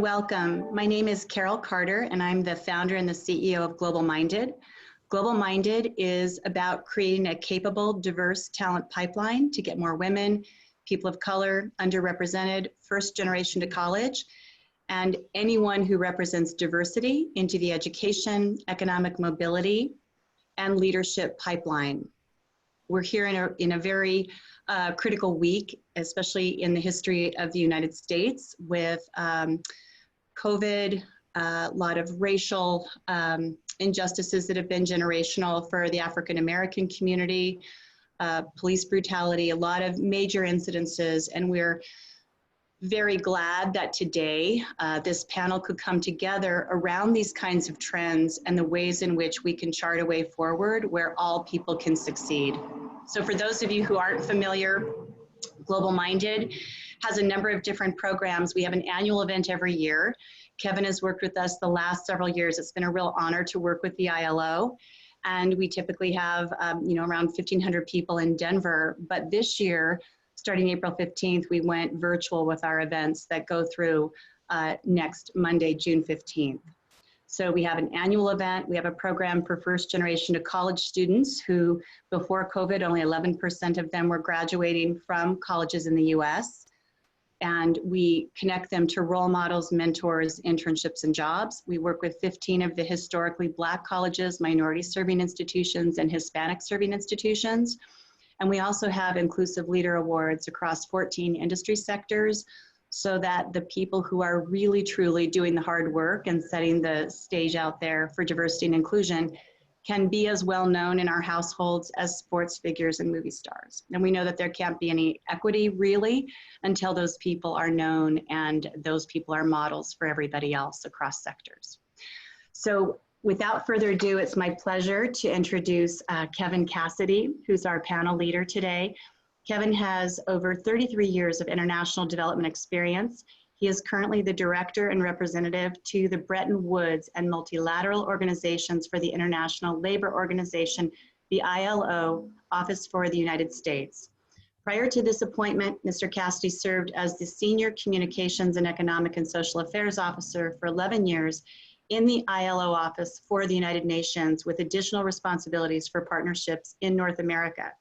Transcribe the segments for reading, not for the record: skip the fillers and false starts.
Welcome. My name is Carol Carter, and I'm the founder and the CEO of GlobalMindED. GlobalMindED is about creating a capable, diverse talent pipeline to get more women, people of color, underrepresented, first generation to college, and anyone who represents diversity into the education, economic mobility, and leadership pipeline. We're here in a very critical week, especially in the history of the United States, with COVID, a lot of racial injustices that have been generational for the African American community, police brutality, a lot of major incidences, and we're very glad that today this panel could come together around these kinds of trends and the ways in which we can chart a way forward where all people can succeed. So for those of you who aren't familiar, GlobalMindED has a number of different programs. We have an annual event every year. Kevin has worked with us the last several years. It's been a real honor to work with the ILO. And we typically have around 1,500 people in Denver. But this year, starting April 15th, we went virtual with our events that go through next Monday, June 15th. So we have an annual event. We have a program for first generation to college students who, before COVID, only 11% of them were graduating from colleges in the US. And we connect them to role models, mentors, internships, and jobs. We work with 15 of the historically Black colleges, minority serving institutions, and Hispanic serving institutions. And we also have inclusive leader awards across 14 industry sectors so that the people who are really, truly doing the hard work and setting the stage out there for diversity and inclusion can be as well known in our households as sports figures and movie stars. And we know that there can't be any equity really until those people are known and those people are models for everybody else across sectors. So without further ado, it's my pleasure to introduce Kevin Cassidy, who's our panel leader today. Kevin has over 33 years of international development experience. He is currently the director and representative to the Bretton Woods and multilateral organizations for the International Labor Organization, the ILO, Office for the United States. Prior to this appointment, Mr. Cassidy served as the Senior Communications and Economic and Social Affairs Officer for 11 years in the ILO Office for the United Nations, with additional responsibilities for partnerships in North America.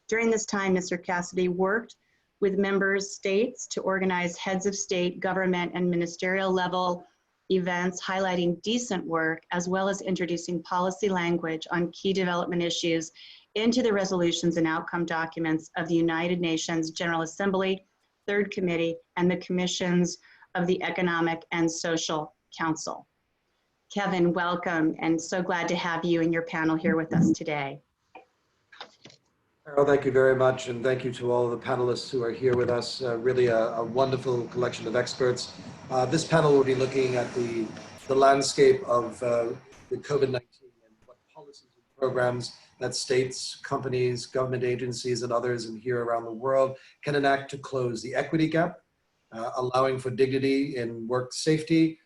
During this time, Mr. Cassidy worked with member states to organize heads of state, government, and ministerial level events highlighting decent work, as well as introducing policy language on key development issues into the resolutions and outcome documents of the United Nations General Assembly, Third Committee, and the commissions of the Economic and Social Council. Kevin, welcome, and so glad to have you and your panel here with us today. Carol, thank you very much, and thank you to all of the panelists who are here with us. Really a wonderful collection of experts. This panel will be looking at the landscape of the COVID-19 and what policies and programs that states, companies, government agencies, and others in here around the world can enact to close the equity gap, allowing for dignity in work safety,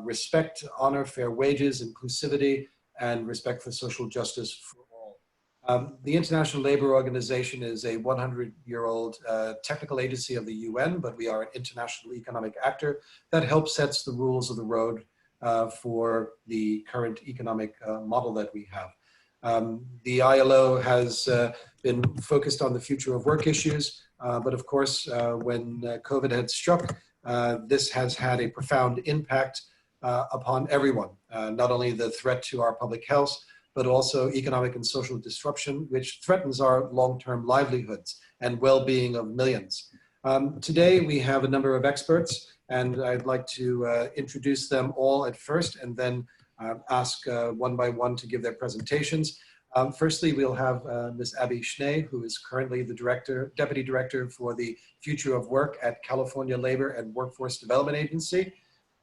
respect, honor, fair wages, inclusivity, and respect for social justice for all. The International Labor Organization is a 100-year-old technical agency of the UN, but we are an international economic actor that helps sets the rules of the road for the current economic model that we have. The ILO has been focused on the future of work issues, but of course, when COVID had struck, this has had a profound impact upon everyone, not only the threat to our public health, but also economic and social disruption, which threatens our long-term livelihoods and well-being of millions. Today, we have a number of experts, and I'd like to introduce them all at first, and then ask one by one to give their presentations. Firstly, we'll have Ms. Abby Snay, who is currently the Deputy Director for the Future of Work at California Labor and Workforce Development Agency.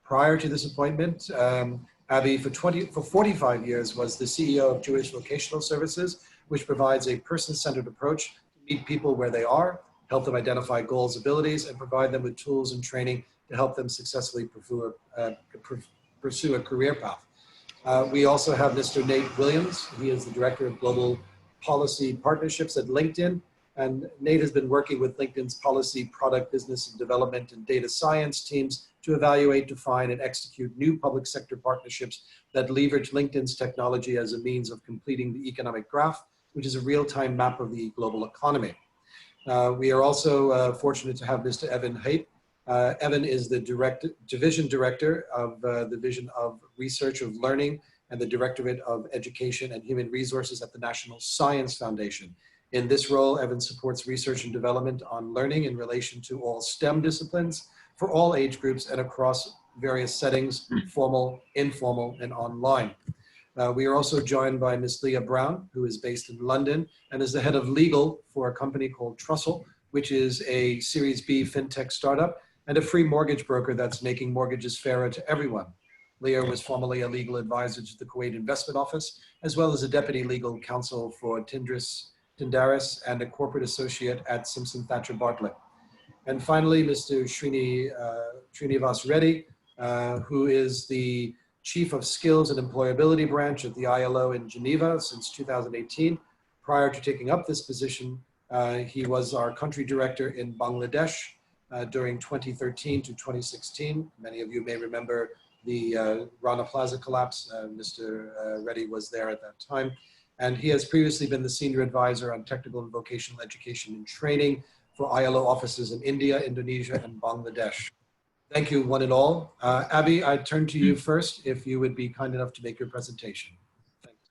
Prior to this appointment, Abby, for 45 years, was the CEO of Jewish Vocational Services, which provides a person-centered approach to meet people where they are, help them identify goals, abilities, and provide them with tools and training to help them successfully pursue a career path. We also have Mr. Nate Williams. He is the Director of Global Policy Partnerships at LinkedIn. And Nate has been working with LinkedIn's policy, product, business and development and data science teams to evaluate, define, and execute new public sector partnerships that leverage LinkedIn's technology as a means of completing the economic graph, which is a real-time map of the global economy. We are also fortunate to have Mr. Evan Haidt. Evan is the Division Director of the Division of Research of Learning and the Directorate of Education and Human Resources at the National Science Foundation. In this role, Evan supports research and development on learning in relation to all STEM disciplines for all age groups and across various settings, formal, informal, and online. We are also joined by Ms. Leah Brown, who is based in London and is the head of legal for a company called Trussell, which is a Series B fintech startup and a free mortgage broker that's making mortgages fairer to everyone. Leah was formerly a legal advisor to the Kuwait Investment Office, as well as a deputy legal counsel for Tindaris and a corporate associate at Simpson Thacher Bartlett. And finally, Mr. Srinivas Reddy, who is the Chief of Skills and Employability Branch at the ILO in Geneva since 2018. Prior to taking up this position, he was our country director in Bangladesh during 2013 to 2016. Many of you may remember the Rana Plaza collapse. Mr. Reddy was there at that time. And he has previously been the senior advisor on technical and vocational education and training for ILO offices in India, Indonesia, and Bangladesh. Thank you, one and all. Abby, I turn to you first, if you would be kind enough to make your presentation. Thanks.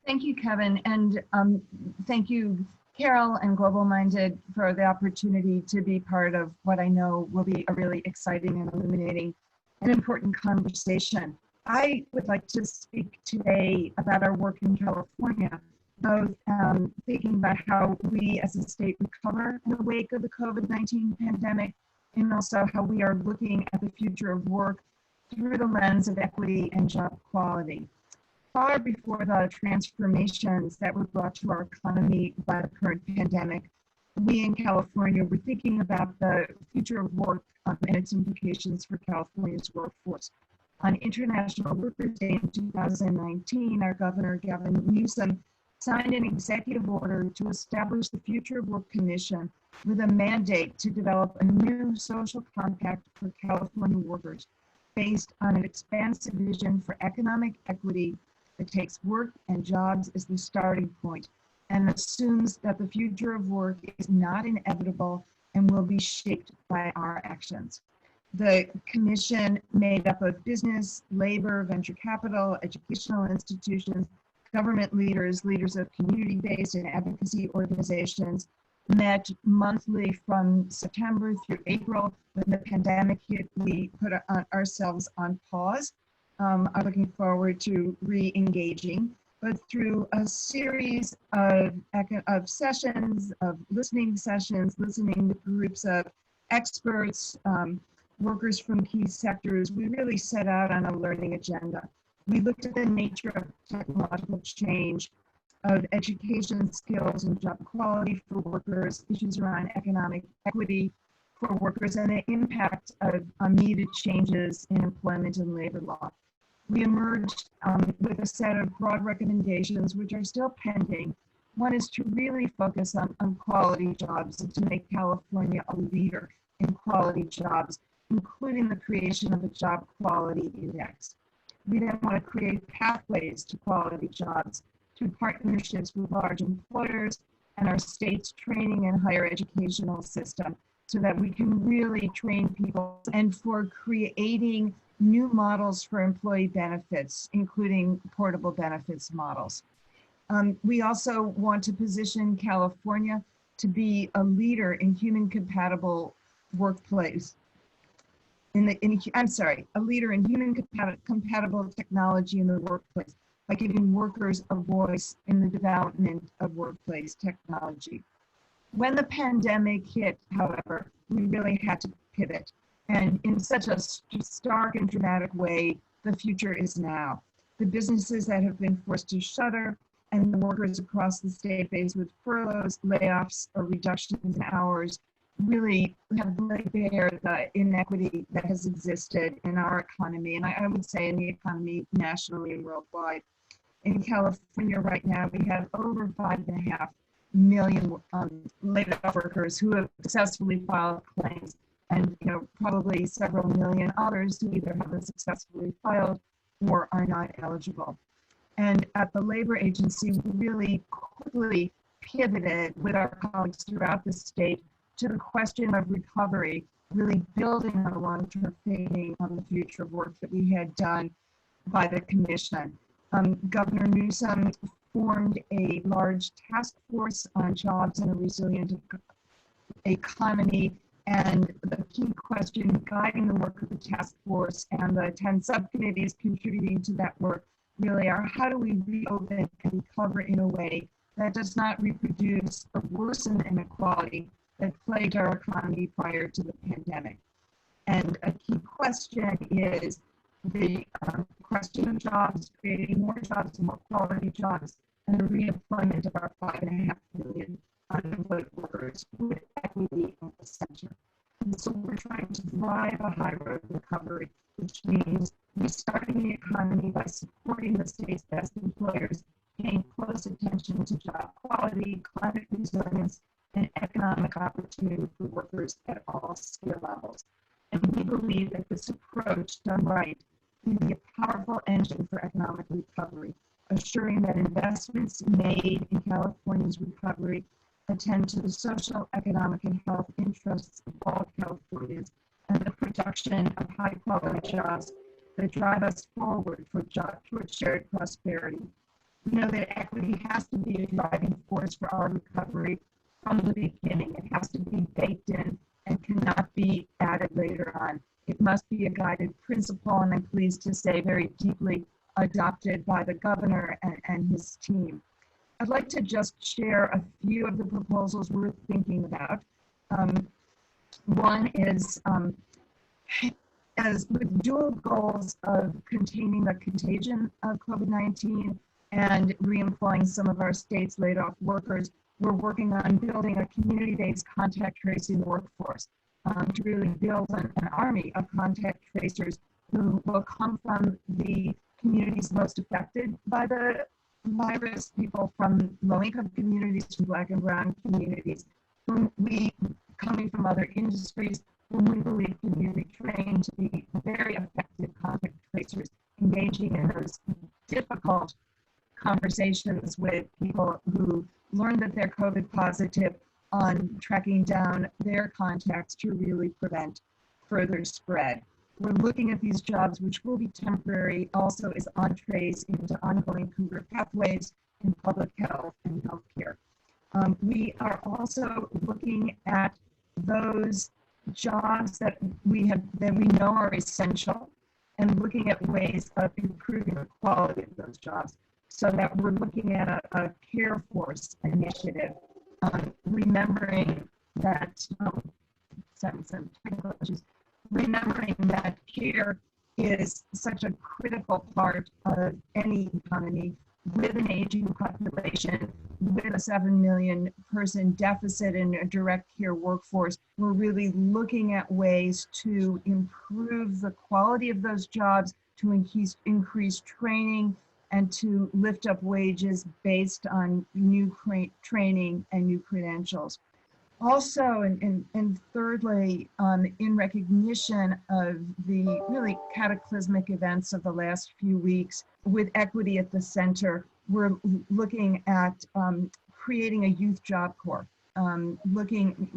Thank you, Kevin, and thank you, Carol and GlobalMindED, for the opportunity to be part of what I know will be a really exciting and illuminating and important conversation. I would like to speak today about our work in California, both thinking about how we as a state recover in the wake of the COVID-19 pandemic, and also how we are looking at the future of work through the lens of equity and job quality. Far before the transformations that were brought to our economy by the current pandemic, we in California were thinking about the future of work and its implications for California's workforce. On International Workers' Day in 2019, our Governor, Gavin Newsom, signed an executive order to establish the Future of Work Commission with a mandate to develop a new social compact for California workers based on an expansive vision for economic equity that takes work and jobs as the starting point and assumes that the future of work is not inevitable and will be shaped by our actions. The commission, made up of business, labor, venture capital, educational institutions, government leaders, leaders of community-based and advocacy organizations, met monthly from September through April. When the pandemic hit, we put ourselves on pause. I'm looking forward to re-engaging, but through a series of sessions, of listening sessions, listening to groups of experts, workers from key sectors, we really set out on a learning agenda. We looked at the nature of technological change, of education, skills, and job quality for workers, issues around economic equity for workers, and the impact of needed changes in employment and labor law. We emerged with a set of broad recommendations, which are still pending. One is to really focus on quality jobs and to make California a leader in quality jobs, including the creation of a job quality index. We then want to create pathways to quality jobs through partnerships with large employers and our state's training and higher educational system so that we can really train people, and for creating new models for employee benefits, including portable benefits models. We also want to position California to be a leader in human compatible workplace. A leader in human compatible technology in the workplace by giving workers a voice in the development of workplace technology. When the pandemic hit, however, we really had to pivot. And in such a stark and dramatic way, the future is now. The businesses that have been forced to shutter and the workers across the state faced with furloughs, layoffs, or reductions in hours really have laid bare the inequity that has existed in our economy, and I would say in the economy nationally and worldwide. In California right now, we have over 5.5 million laid off workers who have successfully filed claims and probably several million others who either haven't successfully filed or are not eligible. And at the labor agency, we really quickly pivoted with our colleagues throughout the state to the question of recovery, really building on the long-term thinking on the future of work that we had done by the commission. Governor Newsom formed a large task force on jobs and a resilient economy, and the key question guiding the work of the task force and the 10 subcommittees contributing to that work really are, how do we reopen and recover in a way that does not reproduce or worsen inequality that plagued our economy prior to the pandemic? And a key question is the question of jobs, creating more jobs, more quality jobs, and the reemployment of our 5.5 million unemployed workers with equity at the center. And so we're trying to drive a high road recovery, which means restarting the economy by supporting the state's best employers, paying close attention to job quality, climate resilience, and economic opportunity for workers at all skill levels. And we believe that this approach, done right, can be a powerful engine for economic recovery, assuring that investments made in California's recovery attend to the social, economic, and health interests of all Californians, and the production of high-quality jobs that drive us forward towards shared prosperity. We know that equity has to be a driving force for our recovery from the beginning. It has to be baked in and cannot be added later on. It must be a guided principle, and I'm pleased to say very deeply adopted by the governor and his team. I'd like to just share a few of the proposals we're thinking about. One is, as with dual goals of containing the contagion of COVID-19 and reemploying some of our state's laid off workers, we're working on building a community-based contact tracing workforce to really build an army of contact tracers who will come from the communities most affected by the virus, people from low-income communities, from Black and Brown communities, whom we, coming from other industries, whom we believe can be retrained to be very effective contact tracers, engaging in those difficult conversations with people who learn that they're COVID positive, on tracking down their contacts to really prevent further spread. We're looking at these jobs, which will be temporary, also as entrees into ongoing career pathways in public health and healthcare. We are also looking at those jobs that we know are essential, and looking at ways of improving the quality of those jobs, so that we're looking at a care force initiative, remembering that some technical issues. Remembering that care is such a critical part of any economy, with an aging population, with a 7 million person deficit in a direct care workforce. We're really looking at ways to improve the quality of those jobs, to increase training, and to lift up wages based on new training and new credentials. Also, and thirdly, in recognition of the really cataclysmic events of the last few weeks, with equity at the center, we're looking at creating a youth job corps,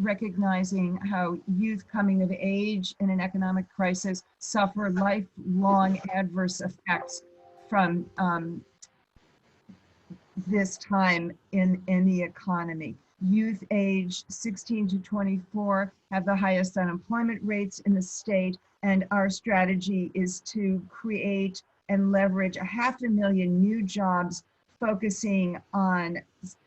recognizing how youth coming of age in an economic crisis suffer lifelong adverse effects from this time in the economy. Youth age 16 to 24 have the highest unemployment rates in the state, and our strategy is to create and leverage 500,000 new jobs focusing on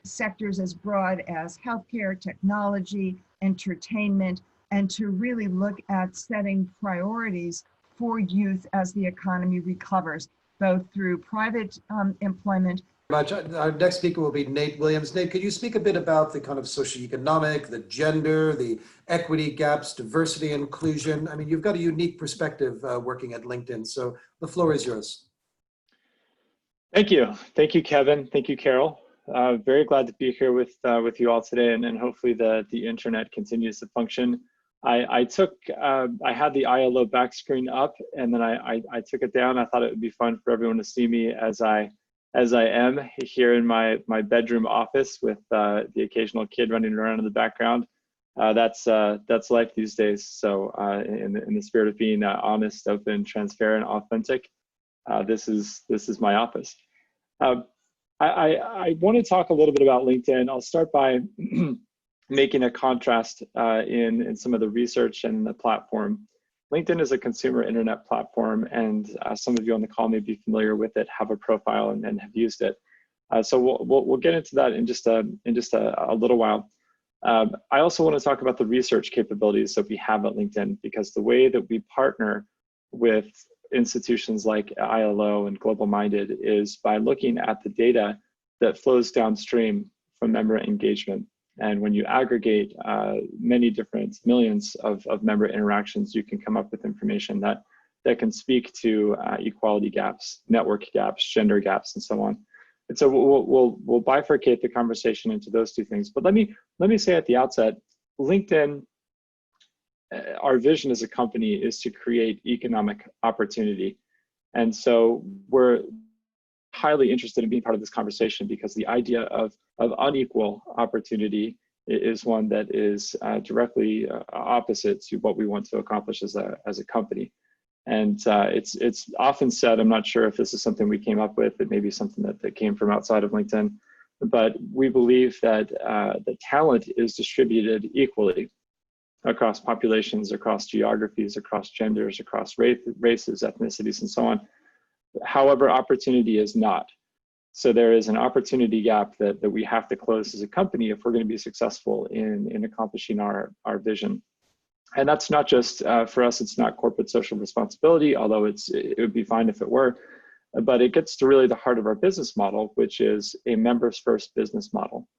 sectors as broad as healthcare, technology, entertainment, and to really look at setting priorities for youth as the economy recovers, both through private employment. Our next speaker will be Nate Williams. Nate, could you speak a bit about the kind of socioeconomic, the gender, the equity gaps, diversity, inclusion? I mean, you've got a unique perspective working at LinkedIn, so the floor is yours. Thank you. Thank you, Kevin. Thank you, Carol. Very glad to be here with you all today, and hopefully the internet continues to function I had the ILO back screen up, and then I took it down. I thought it would be fun for everyone to see me as I am here in my bedroom office with the occasional kid running around in the background. That's life these days. So in the spirit of being honest, open, transparent, authentic, this is my office. I want to talk a little bit about LinkedIn. I'll start by making a contrast in some of the research and the platform. LinkedIn is a consumer internet platform, and some of you on the call may be familiar with it, have a profile, and have used it. So we'll get into that in just a little while. I also want to talk about the research capabilities that we have at LinkedIn, because the way that we partner with institutions like ILO and GlobalMindED is by looking at the data that flows downstream from member engagement. And when you aggregate many different millions of member interactions, you can come up with information that can speak to equality gaps, network gaps, gender gaps, and so on. And so we'll bifurcate the conversation into those two things. But let me say at the outset, LinkedIn, our vision as a company is to create economic opportunity. And so we're highly interested in being part of this conversation, because the idea of unequal opportunity is one that is directly opposite to what we want to accomplish as a company. And it's often said, I'm not sure if this is something we came up with, it may be something that came from outside of LinkedIn, but we believe that the talent is distributed equally across populations, across geographies, across genders, across races, ethnicities, and so on. However, opportunity is not. So there is an opportunity gap that we have to close as a company if we're going to be successful in accomplishing our vision. And that's not just, for us, it's not corporate social responsibility, although it would be fine if it were, but it gets to really the heart of our business model, which is a members first business model.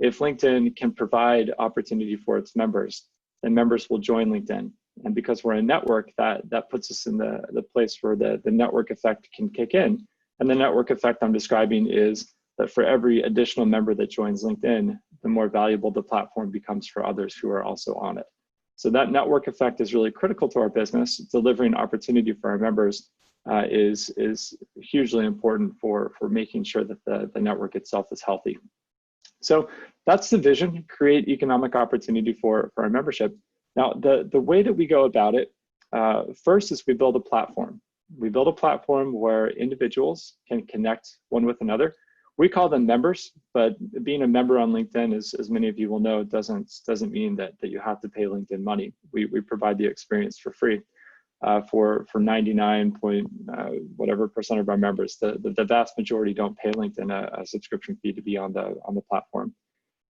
If LinkedIn can provide opportunity for its members, then members will join LinkedIn. And because we're a network, that puts us in the place where the network effect can kick in. And the network effect I'm describing is that for every additional member that joins LinkedIn, the more valuable the platform becomes for others who are also on it. So that network effect is really critical to our business. Delivering opportunity for our members is hugely important for making sure that the network itself is healthy. So that's the vision: create economic opportunity for our membership. Now, the way that we go about it, first is we build a platform. We build a platform where individuals can connect one with another. We call them members, but being a member on LinkedIn, as many of you will know, doesn't mean that you have to pay LinkedIn money. We provide the experience for free for 99% of our members. The vast majority don't pay LinkedIn a subscription fee to be on the platform.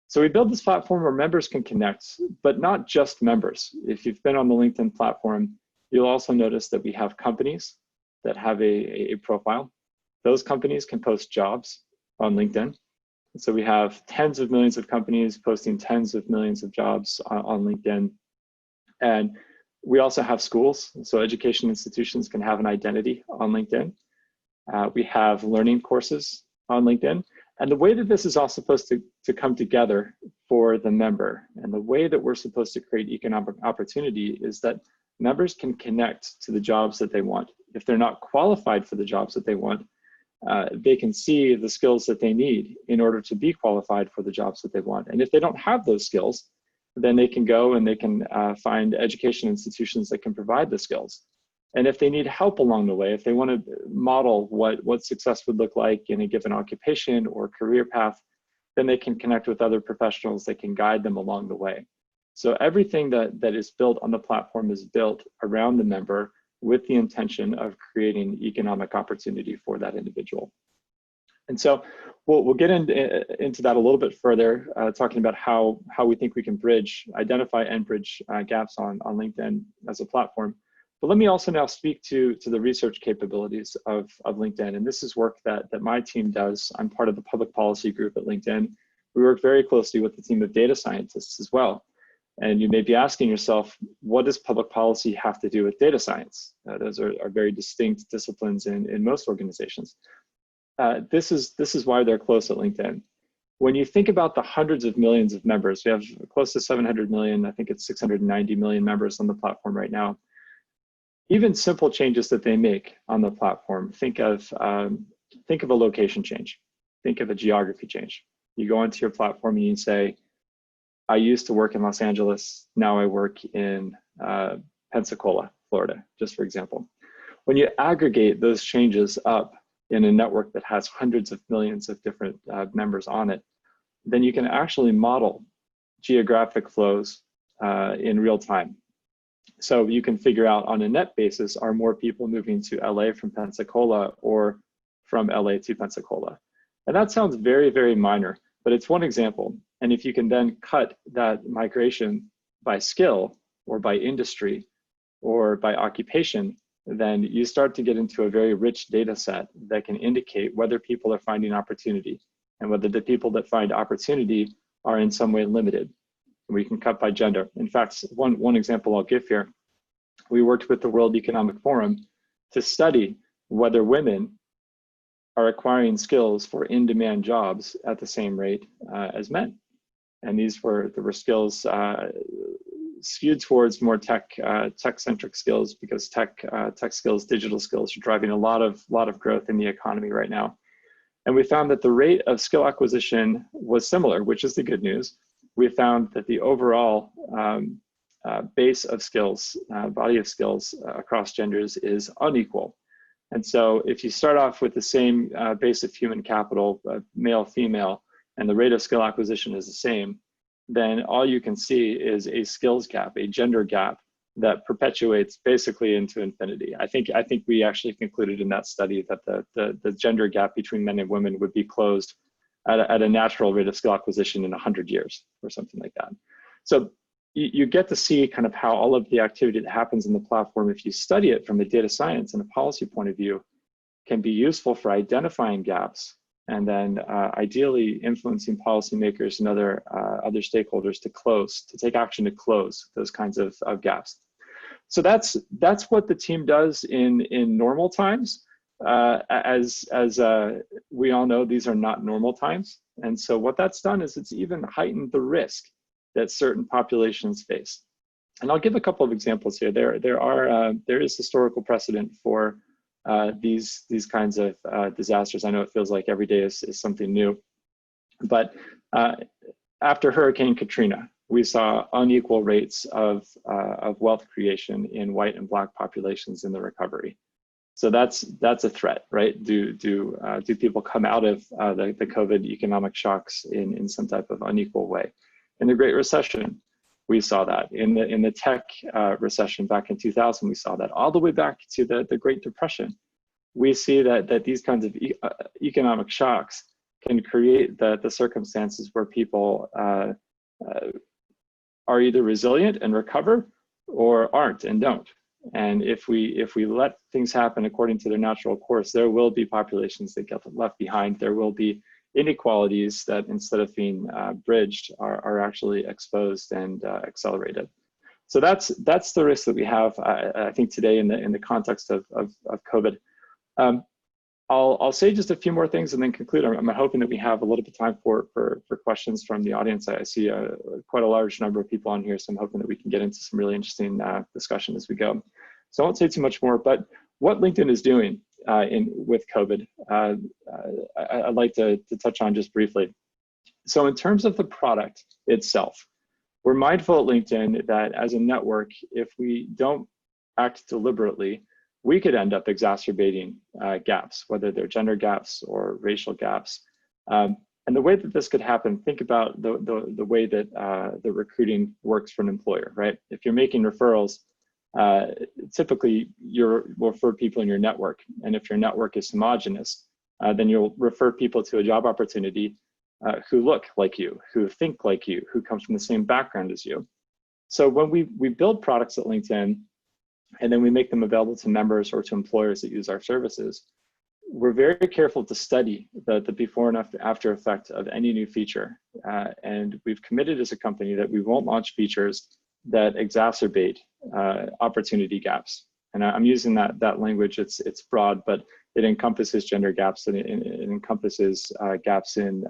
So we build this platform where members can connect, but not just members. If you've been on the LinkedIn platform, you'll also notice that we have companies that have a profile. Those companies can post jobs on LinkedIn. So we have tens of millions of companies posting tens of millions of jobs on LinkedIn. And we also have schools. So education institutions can have an identity on LinkedIn. We have learning courses on LinkedIn. And the way that this is all supposed to come together for the member, and the way that we're supposed to create economic opportunity, is that members can connect to the jobs that they want. If they're not qualified for the jobs that they want, they can see the skills that they need in order to be qualified for the jobs that they want. And if they don't have those skills, then they can go and they can find education institutions that can provide the skills. And if they need help along the way, if they want to model what success would look like in a given occupation or career path, then they can connect with other professionals that can guide them along the way. So everything that is built on the platform is built around the member with the intention of creating economic opportunity for that individual. And so we'll get into that a little bit further, talking about how we think we can identify and bridge gaps on LinkedIn as a platform. But let me also now speak to the research capabilities of LinkedIn. And this is work that my team does. I'm part of the public policy group at LinkedIn. We work very closely with the team of data scientists as well. And you may be asking yourself, what does public policy have to do with data science? Those are very distinct disciplines in most organizations. This is why they're close at LinkedIn. When you think about the hundreds of millions of members, we have close to 700 million, I think it's 690 million members on the platform right now. Even simple changes that they make on the platform, think of a location change, think of a geography change. You go into your platform and you say, I used to work in Los Angeles, now I work in Pensacola, Florida, just for example. When you aggregate those changes up in a network that has hundreds of millions of different members on it, then you can actually model geographic flows in real time. So you can figure out on a net basis, are more people moving to LA from Pensacola or from LA to Pensacola? And that sounds very, very minor, but it's one example. And if you can then cut that migration by skill or by industry or by occupation, then you start to get into a very rich data set that can indicate whether people are finding opportunity and whether the people that find opportunity are in some way limited. We can cut by gender. In fact, one example I'll give here, we worked with the World Economic Forum to study whether women are acquiring skills for in-demand jobs at the same rate as men. And there were skills skewed towards more tech-centric skills, because tech skills, digital skills are driving a lot of growth in the economy right now. And we found that the rate of skill acquisition was similar, which is the good news. We found that the overall base of skills, body of skills across genders is unequal. And so if you start off with the same base of human capital, male, female, and the rate of skill acquisition is the same, then all you can see is a skills gap, a gender gap that perpetuates basically into infinity. I think we actually concluded in that study that the gender gap between men and women would be closed at a natural rate of skill acquisition in 100 years or something like that. So you get to see kind of how all of the activity that happens in the platform, if you study it from a data science and a policy point of view, can be useful for identifying gaps and then ideally influencing policymakers and other stakeholders to take action to close those kinds of gaps. So that's what the team does in normal times. As we all know, these are not normal times. And so what that's done is it's even heightened the risk that certain populations face. And I'll give a couple of examples here. There is historical precedent for these kinds of disasters. I know it feels like every day is something new, but after Hurricane Katrina, we saw unequal rates of wealth creation in white and Black populations in the recovery. So that's a threat, right? Do people come out of the COVID economic shocks in some type of unequal way? In the Great Recession, we saw that. In the tech recession back in 2000, we saw that. All the way back to the Great Depression, we see that these kinds of economic shocks can create the circumstances where people are either resilient and recover or aren't and don't. And if we let things happen according to their natural course, there will be populations that get left behind. There will be inequalities that, instead of being bridged, are actually exposed and accelerated. So that's the risk that we have, I think, today in the context of COVID. I'll say just a few more things and then conclude. I'm hoping that we have a little bit of time for questions from the audience. I see quite a large number of people on here, so I'm hoping that we can get into some really interesting discussion as we go. So I won't say too much more, but what LinkedIn is doing with COVID, I'd like to touch on just briefly. So in terms of the product itself, we're mindful at LinkedIn that as a network, if we don't act deliberately, we could end up exacerbating gaps, whether they're gender gaps or racial gaps. And the way that this could happen, think about the way that the recruiting works for an employer, right? If you're making referrals, typically you'll refer people in your network. And if your network is homogenous, then you'll refer people to a job opportunity who look like you, who think like you, who comes from the same background as you. So when we build products at LinkedIn, and then we make them available to members or to employers that use our services, we're very careful to study the before and after effect of any new feature. And we've committed as a company that we won't launch features that exacerbate opportunity gaps. And I'm using that language, it's broad, but it encompasses gender gaps, and it encompasses gaps in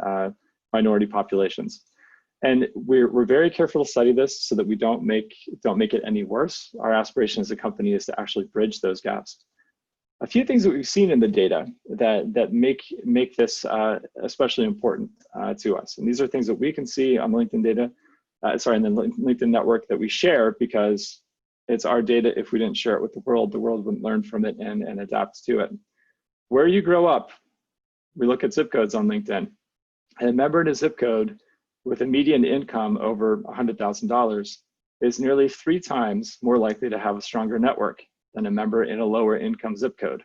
minority populations. And we're very careful to study this so that we don't make it any worse. Our aspiration as a company is to actually bridge those gaps. A few things that we've seen in the data that make this especially important to us. And these are things that we can see on the LinkedIn data, in the LinkedIn network that we share, because it's our data. If we didn't share it with the world wouldn't learn from it and adapt to it. Where you grow up, we look at zip codes on LinkedIn. And a member in a zip code with a median income over $100,000 is nearly 3 times more likely to have a stronger network than a member in a lower income zip code.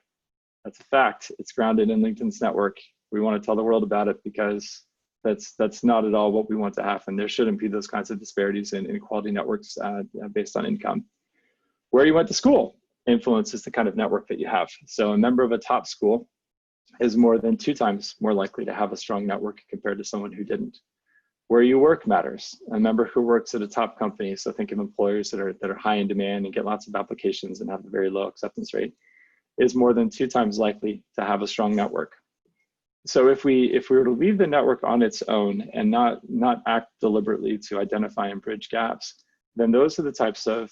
That's a fact. It's grounded in LinkedIn's network. We want to tell the world about it because that's not at all what we want to happen. There shouldn't be those kinds of disparities in inequality networks based on income. Where you went to school influences the kind of network that you have. So a member of a top school is more than 2 times more likely to have a strong network compared to someone who didn't. Where you work matters. A member who works at a top company, so think of employers that are high in demand and get lots of applications and have a very low acceptance rate, is more than 2 times likely to have a strong network. So if we were to leave the network on its own and not act deliberately to identify and bridge gaps, then those are the types of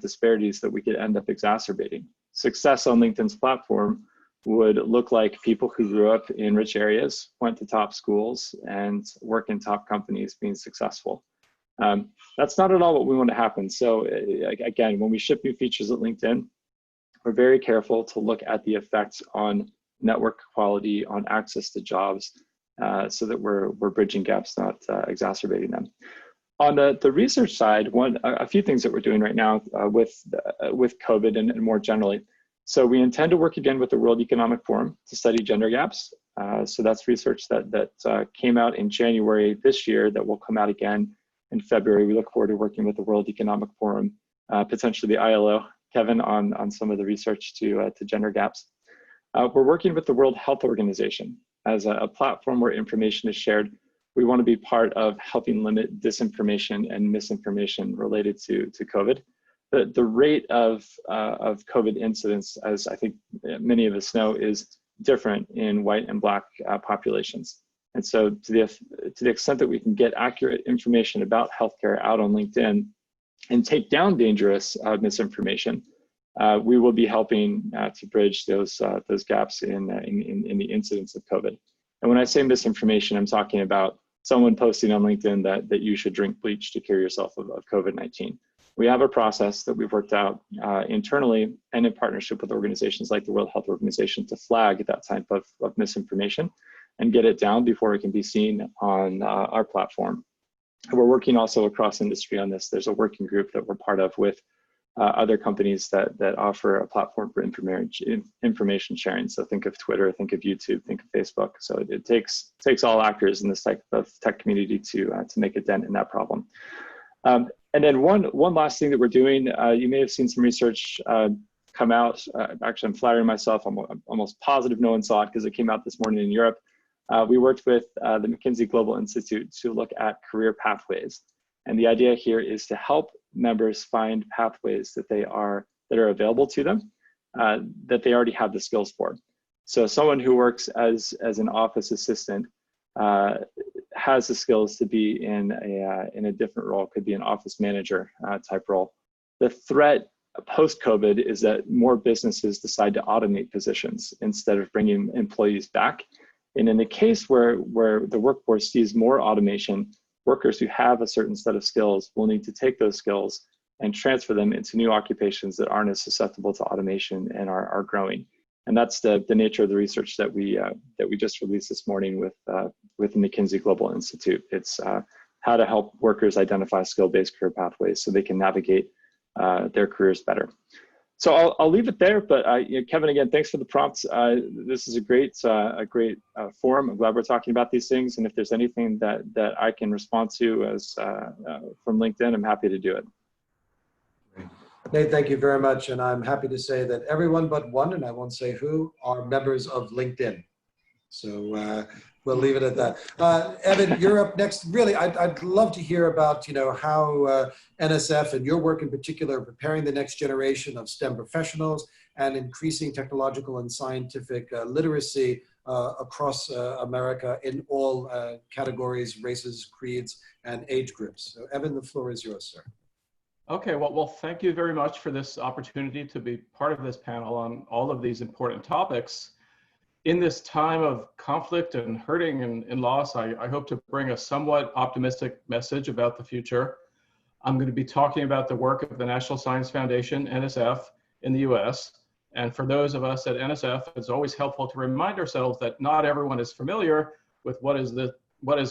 disparities that we could end up exacerbating. Success on LinkedIn's platform would look like people who grew up in rich areas, went to top schools, and work in top companies being successful. That's not at all what we want to happen. So again, when we ship new features at LinkedIn, we're very careful to look at the effects on network quality, on access to jobs, so that we're bridging gaps, not exacerbating them. On the research side, a few things that we're doing right now with COVID and more generally. So we intend to work again with the World Economic Forum to study gender gaps. So that's research that came out in January this year that will come out again in February. We look forward to working with the World Economic Forum, potentially the ILO, Kevin, on some of the research to gender gaps. We're working with the World Health Organization as a platform where information is shared. We want to be part of helping limit disinformation and misinformation related to COVID. The rate of COVID incidence, as I think many of us know, is different in white and Black populations. And so to the extent that we can get accurate information about healthcare out on LinkedIn and take down dangerous misinformation, we will be helping to bridge those gaps in the incidence of COVID. And when I say misinformation, I'm talking about someone posting on LinkedIn that you should drink bleach to cure yourself of COVID-19. We have a process that we've worked out internally and in partnership with organizations like the World Health Organization to flag that type of misinformation and get it down before it can be seen on our platform. We're working also across industry on this. There's a working group that we're part of with other companies that offer a platform for information sharing. So think of Twitter, think of YouTube, think of Facebook. So it takes all actors in this type of tech community to make a dent in that problem. And then one last thing that we're doing, you may have seen some research come out. Actually, I'm flattering myself. I'm almost positive no one saw it because it came out this morning in Europe. We worked with the McKinsey Global Institute to look at career pathways. And the idea here is to help members find pathways that are available to them, that they already have the skills for. So someone who works as an office assistant has the skills to be in a different role, could be an office manager type role. The threat post-COVID is that more businesses decide to automate positions instead of bringing employees back. And in the case where the workforce sees more automation, workers who have a certain set of skills will need to take those skills and transfer them into new occupations that aren't as susceptible to automation and are growing. And that's the nature of the research that we just released this morning with the McKinsey Global Institute. It's how to help workers identify skill-based career pathways so they can navigate their careers better. So I'll leave it there, but Kevin, again, thanks for the prompts. This is a great forum. I'm glad we're talking about these things. And if there's anything that I can respond to as from LinkedIn, I'm happy to do it. Nate, thank you very much. And I'm happy to say that everyone but one, and I won't say who, are members of LinkedIn. So we'll leave it at that. Evan, you're up next. Really, I'd love to hear about how NSF and your work in particular preparing the next generation of STEM professionals and increasing technological and scientific literacy across America in all categories, races, creeds, and age groups. So Evan, the floor is yours, sir. Okay, well, thank you very much for this opportunity to be part of this panel on all of these important topics. In this time of conflict and hurting and loss, I hope to bring a somewhat optimistic message about the future. I'm going to be talking about the work of the National Science Foundation, NSF, in the US. And for those of us at NSF, it's always helpful to remind ourselves that not everyone is familiar with what is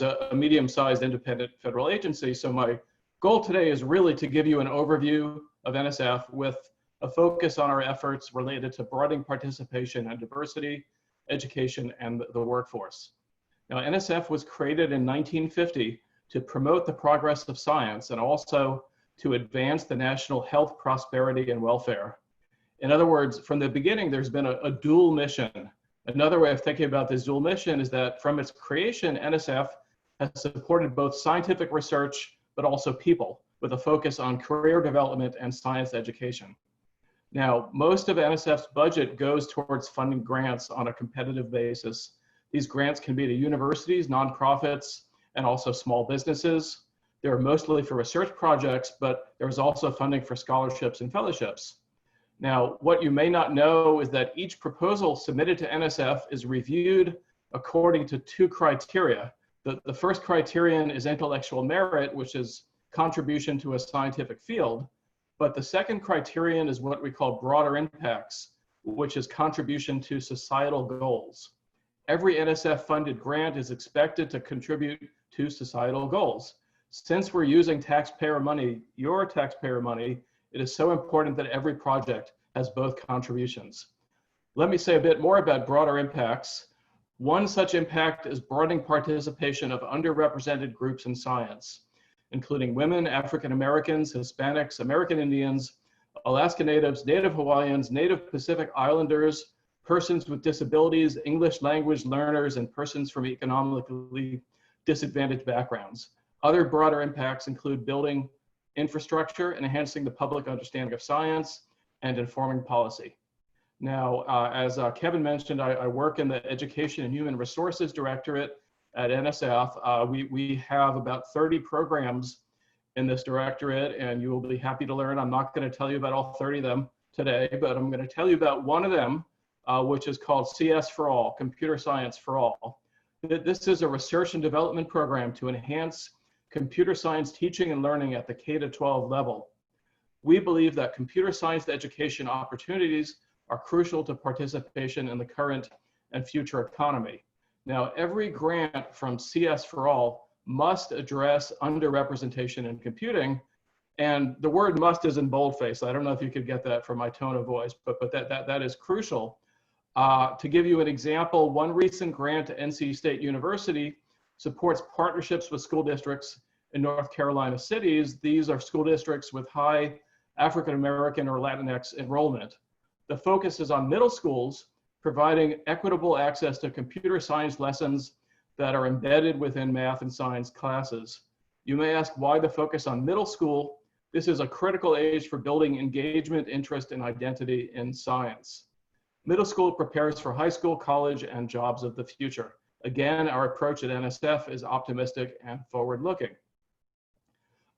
a medium-sized independent federal agency. So my goal today is really to give you an overview of NSF with a focus on our efforts related to broadening participation and diversity, education, and the workforce. Now, NSF was created in 1950 to promote the progress of science and also to advance the national health, prosperity, and welfare. In other words, from the beginning, there's been a dual mission. Another way of thinking about this dual mission is that from its creation, NSF has supported both scientific research but also people, with a focus on career development and science education. Now, most of NSF's budget goes towards funding grants on a competitive basis. These grants can be to universities, nonprofits, and also small businesses. They're mostly for research projects, but there's also funding for scholarships and fellowships. Now, what you may not know is that each proposal submitted to NSF is reviewed according to two criteria. The first criterion is intellectual merit, which is contribution to a scientific field. But the second criterion is what we call broader impacts, which is contribution to societal goals. Every NSF funded grant is expected to contribute to societal goals. Since we're using taxpayer money, your taxpayer money, it is so important that every project has both contributions. Let me say a bit more about broader impacts. One such impact is broadening participation of underrepresented groups in science, including women, African Americans, Hispanics, American Indians, Alaska Natives, Native Hawaiians, Native Pacific Islanders, persons with disabilities, English language learners, and persons from economically disadvantaged backgrounds. Other broader impacts include building infrastructure and enhancing the public understanding of science and informing policy. Now, as Kevin mentioned, I work in the Education and Human Resources Directorate at NSF. We have about 30 programs in this directorate, and you will be happy to learn. I'm not going to tell you about all 30 of them today, but I'm going to tell you about one of them, which is called CS for All, Computer Science for All. This is a research and development program to enhance computer science teaching and learning at the K-12 level. We believe that computer science education opportunities are crucial to participation in the current and future economy. Now, every grant from CS for All must address underrepresentation in computing, and the word must is in boldface. I don't know if you could get that from my tone of voice, but that is crucial. To give you an example, one recent grant to NC State University supports partnerships with school districts in North Carolina cities. These are school districts with high African American or Latinx enrollment. The focus is on middle schools, providing equitable access to computer science lessons that are embedded within math and science classes. You may ask why the focus on middle school. This is a critical age for building engagement, interest, and identity in science. Middle school prepares for high school, college, and jobs of the future. Again, our approach at NSF is optimistic and forward-looking.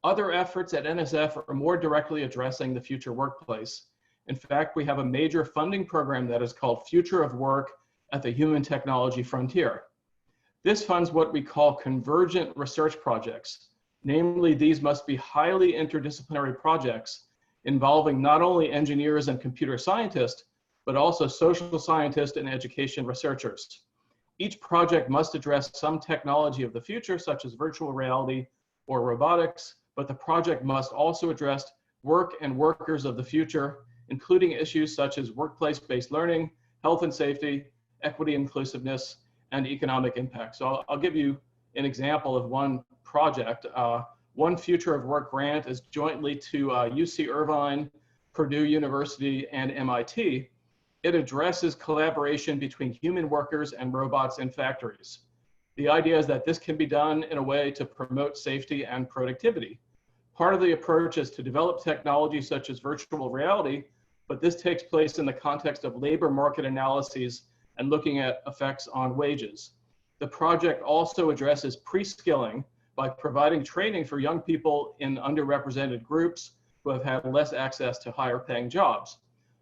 Other efforts at NSF are more directly addressing the future workplace. In fact, we have a major funding program that is called Future of Work at the Human Technology Frontier. This funds what we call convergent research projects. Namely, these must be highly interdisciplinary projects involving not only engineers and computer scientists, but also social scientists and education researchers. Each project must address some technology of the future, such as virtual reality or robotics, but the project must also address work and workers of the future, including issues such as workplace-based learning, health and safety, equity, inclusiveness, and economic impact. So I'll give you an example of one project. One Future of Work grant is jointly to UC Irvine, Purdue University, and MIT. It addresses collaboration between human workers and robots in factories. The idea is that this can be done in a way to promote safety and productivity. Part of the approach is to develop technology such as virtual reality, but this takes place in the context of labor market analyses and looking at effects on wages. The project also addresses pre-skilling by providing training for young people in underrepresented groups who have had less access to higher paying jobs.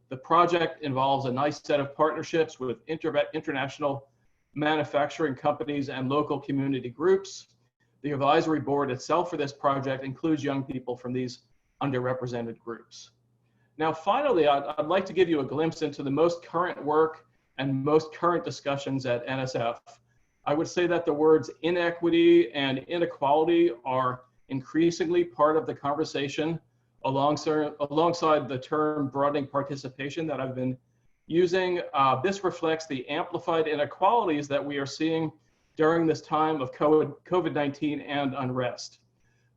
The project involves a nice set of partnerships with international manufacturing companies and local community groups. The advisory board itself for this project includes young people from these underrepresented groups. Now, finally, I'd like to give you a glimpse into the most current work and most current discussions at NSF. I would say that the words inequity and inequality are increasingly part of the conversation alongside the term broadening participation that I've been using. This reflects the amplified inequalities that we are seeing during this time of COVID-19 and unrest.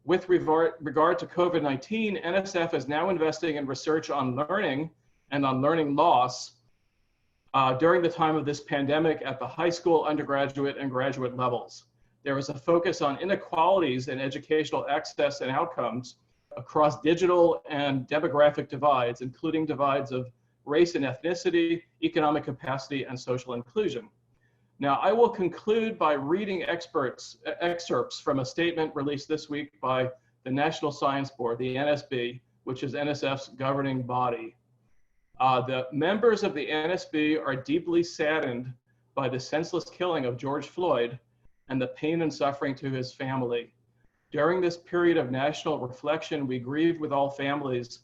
With regard to COVID-19, NSF is now investing in research on learning and on learning loss during the time of this pandemic at the high school, undergraduate, and graduate levels. There is a focus on inequalities in educational access and outcomes across digital and demographic divides, including divides of race and ethnicity, economic capacity, and social inclusion. Now, I will conclude by reading excerpts from a statement released this week by the National Science Board, the NSB, which is NSF's governing body. The members of the NSB are deeply saddened by the senseless killing of George Floyd and the pain and suffering to his family. During this period of national reflection, we grieve with all families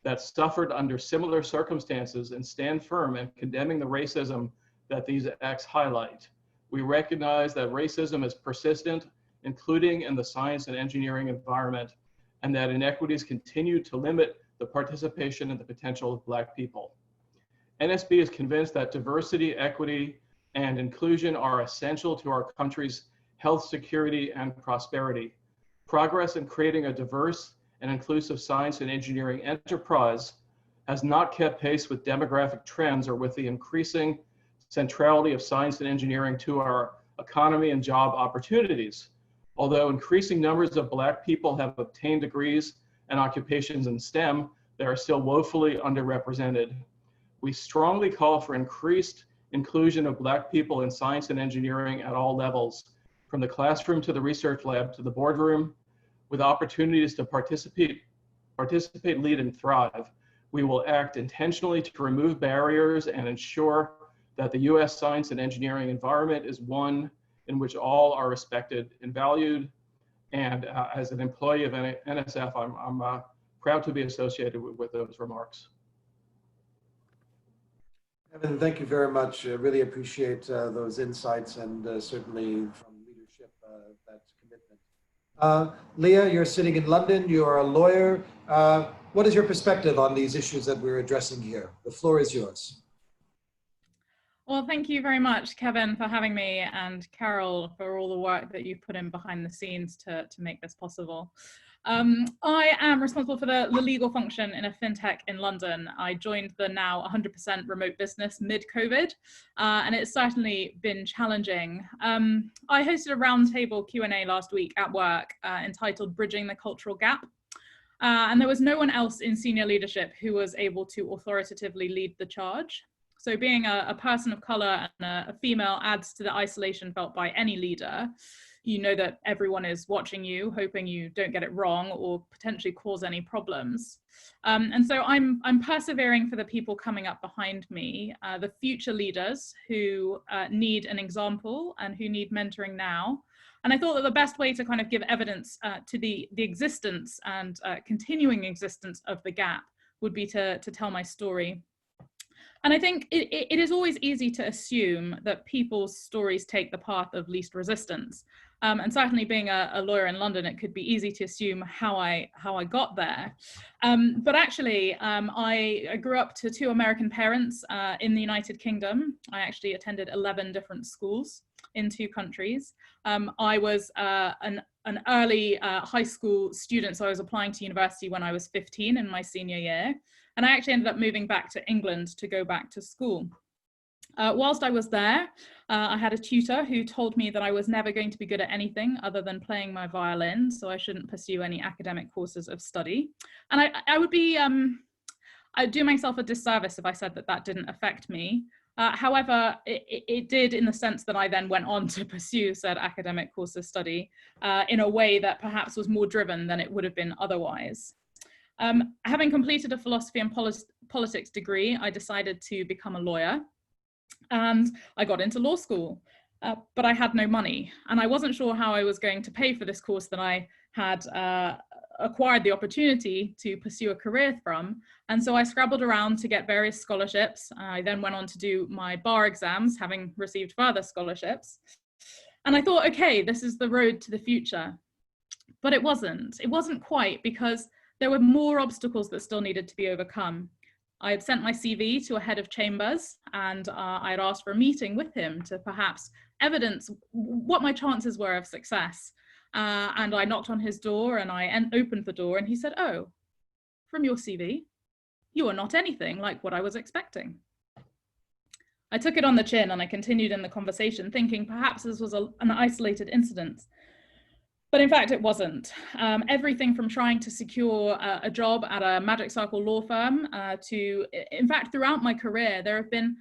that suffered under similar circumstances and stand firm in condemning the racism that these acts highlight. We recognize that racism is persistent, including in the science and engineering environment, and that inequities continue to limit the participation and the potential of Black people. NSB is convinced that diversity, equity, and inclusion are essential to our country's health, security, and prosperity. Progress in creating a diverse and inclusive science and engineering enterprise has not kept pace with demographic trends or with the increasing centrality of science and engineering to our economy and job opportunities. Although increasing numbers of Black people have obtained degrees and occupations in STEM, they are still woefully underrepresented. We strongly call for increased inclusion of Black people in science and engineering at all levels, from the classroom to the research lab to the boardroom, with opportunities to participate, lead, and thrive. We will act intentionally to remove barriers and ensure that the U.S. science and engineering environment is one in which all are respected and valued. And as an employee of NSF, I'm proud to be associated with those remarks. Kevin, thank you very much. Really appreciate those insights and certainly from leadership, that commitment. Leah, you're sitting in London, you're a lawyer. What is your perspective on these issues that we're addressing here? The floor is yours. Well, thank you very much, Kevin, for having me, and Carol for all the work that you've put in behind the scenes to make this possible. I am responsible for the legal function in a fintech in London. I joined the now 100% remote business mid-COVID, and it's certainly been challenging. I hosted a roundtable Q&A last week at work entitled Bridging the Cultural Gap. And there was no one else in senior leadership who was able to authoritatively lead the charge. So being a person of color and a female adds to the isolation felt by any leader. You know that everyone is watching you, hoping you don't get it wrong or potentially cause any problems. And so I'm persevering for the people coming up behind me, the future leaders who need an example and who need mentoring now. And I thought that the best way to kind of give evidence to the existence and continuing existence of the gap would be to tell my story. And I think it is always easy to assume that people's stories take the path of least resistance. And certainly being a lawyer in London, it could be easy to assume how I got there. But actually, I grew up to 2 American parents in the United Kingdom. I actually attended 11 different schools in 2 countries. I was an early high school student, so I was applying to university when I was 15 in my senior year. And I actually ended up moving back to England to go back to school. Whilst I was there, I had a tutor who told me that I was never going to be good at anything other than playing my violin, so I shouldn't pursue any academic courses of study. And I'd do myself a disservice if I said that that didn't affect me. However, it did in the sense that I then went on to pursue said academic course of study in a way that perhaps was more driven than it would have been otherwise. Having completed a philosophy and politics degree, I decided to become a lawyer, and I got into law school, but I had no money, and I wasn't sure how I was going to pay for this course that I had acquired the opportunity to pursue a career from. And so I scrabbled around to get various scholarships. I then went on to do my bar exams, having received further scholarships. And I thought, okay, this is the road to the future. But it wasn't. It wasn't quite, because there were more obstacles that still needed to be overcome. I had sent my CV to a head of chambers, and I had asked for a meeting with him to perhaps evidence what my chances were of success. And I knocked on his door, and I opened the door, and he said, "Oh, from your CV, you are not anything like what I was expecting." I took it on the chin, and I continued in the conversation, thinking perhaps this was an isolated incident. But in fact, it wasn't. Everything from trying to secure a job at a Magic Circle law firm to, in fact, throughout my career, there have been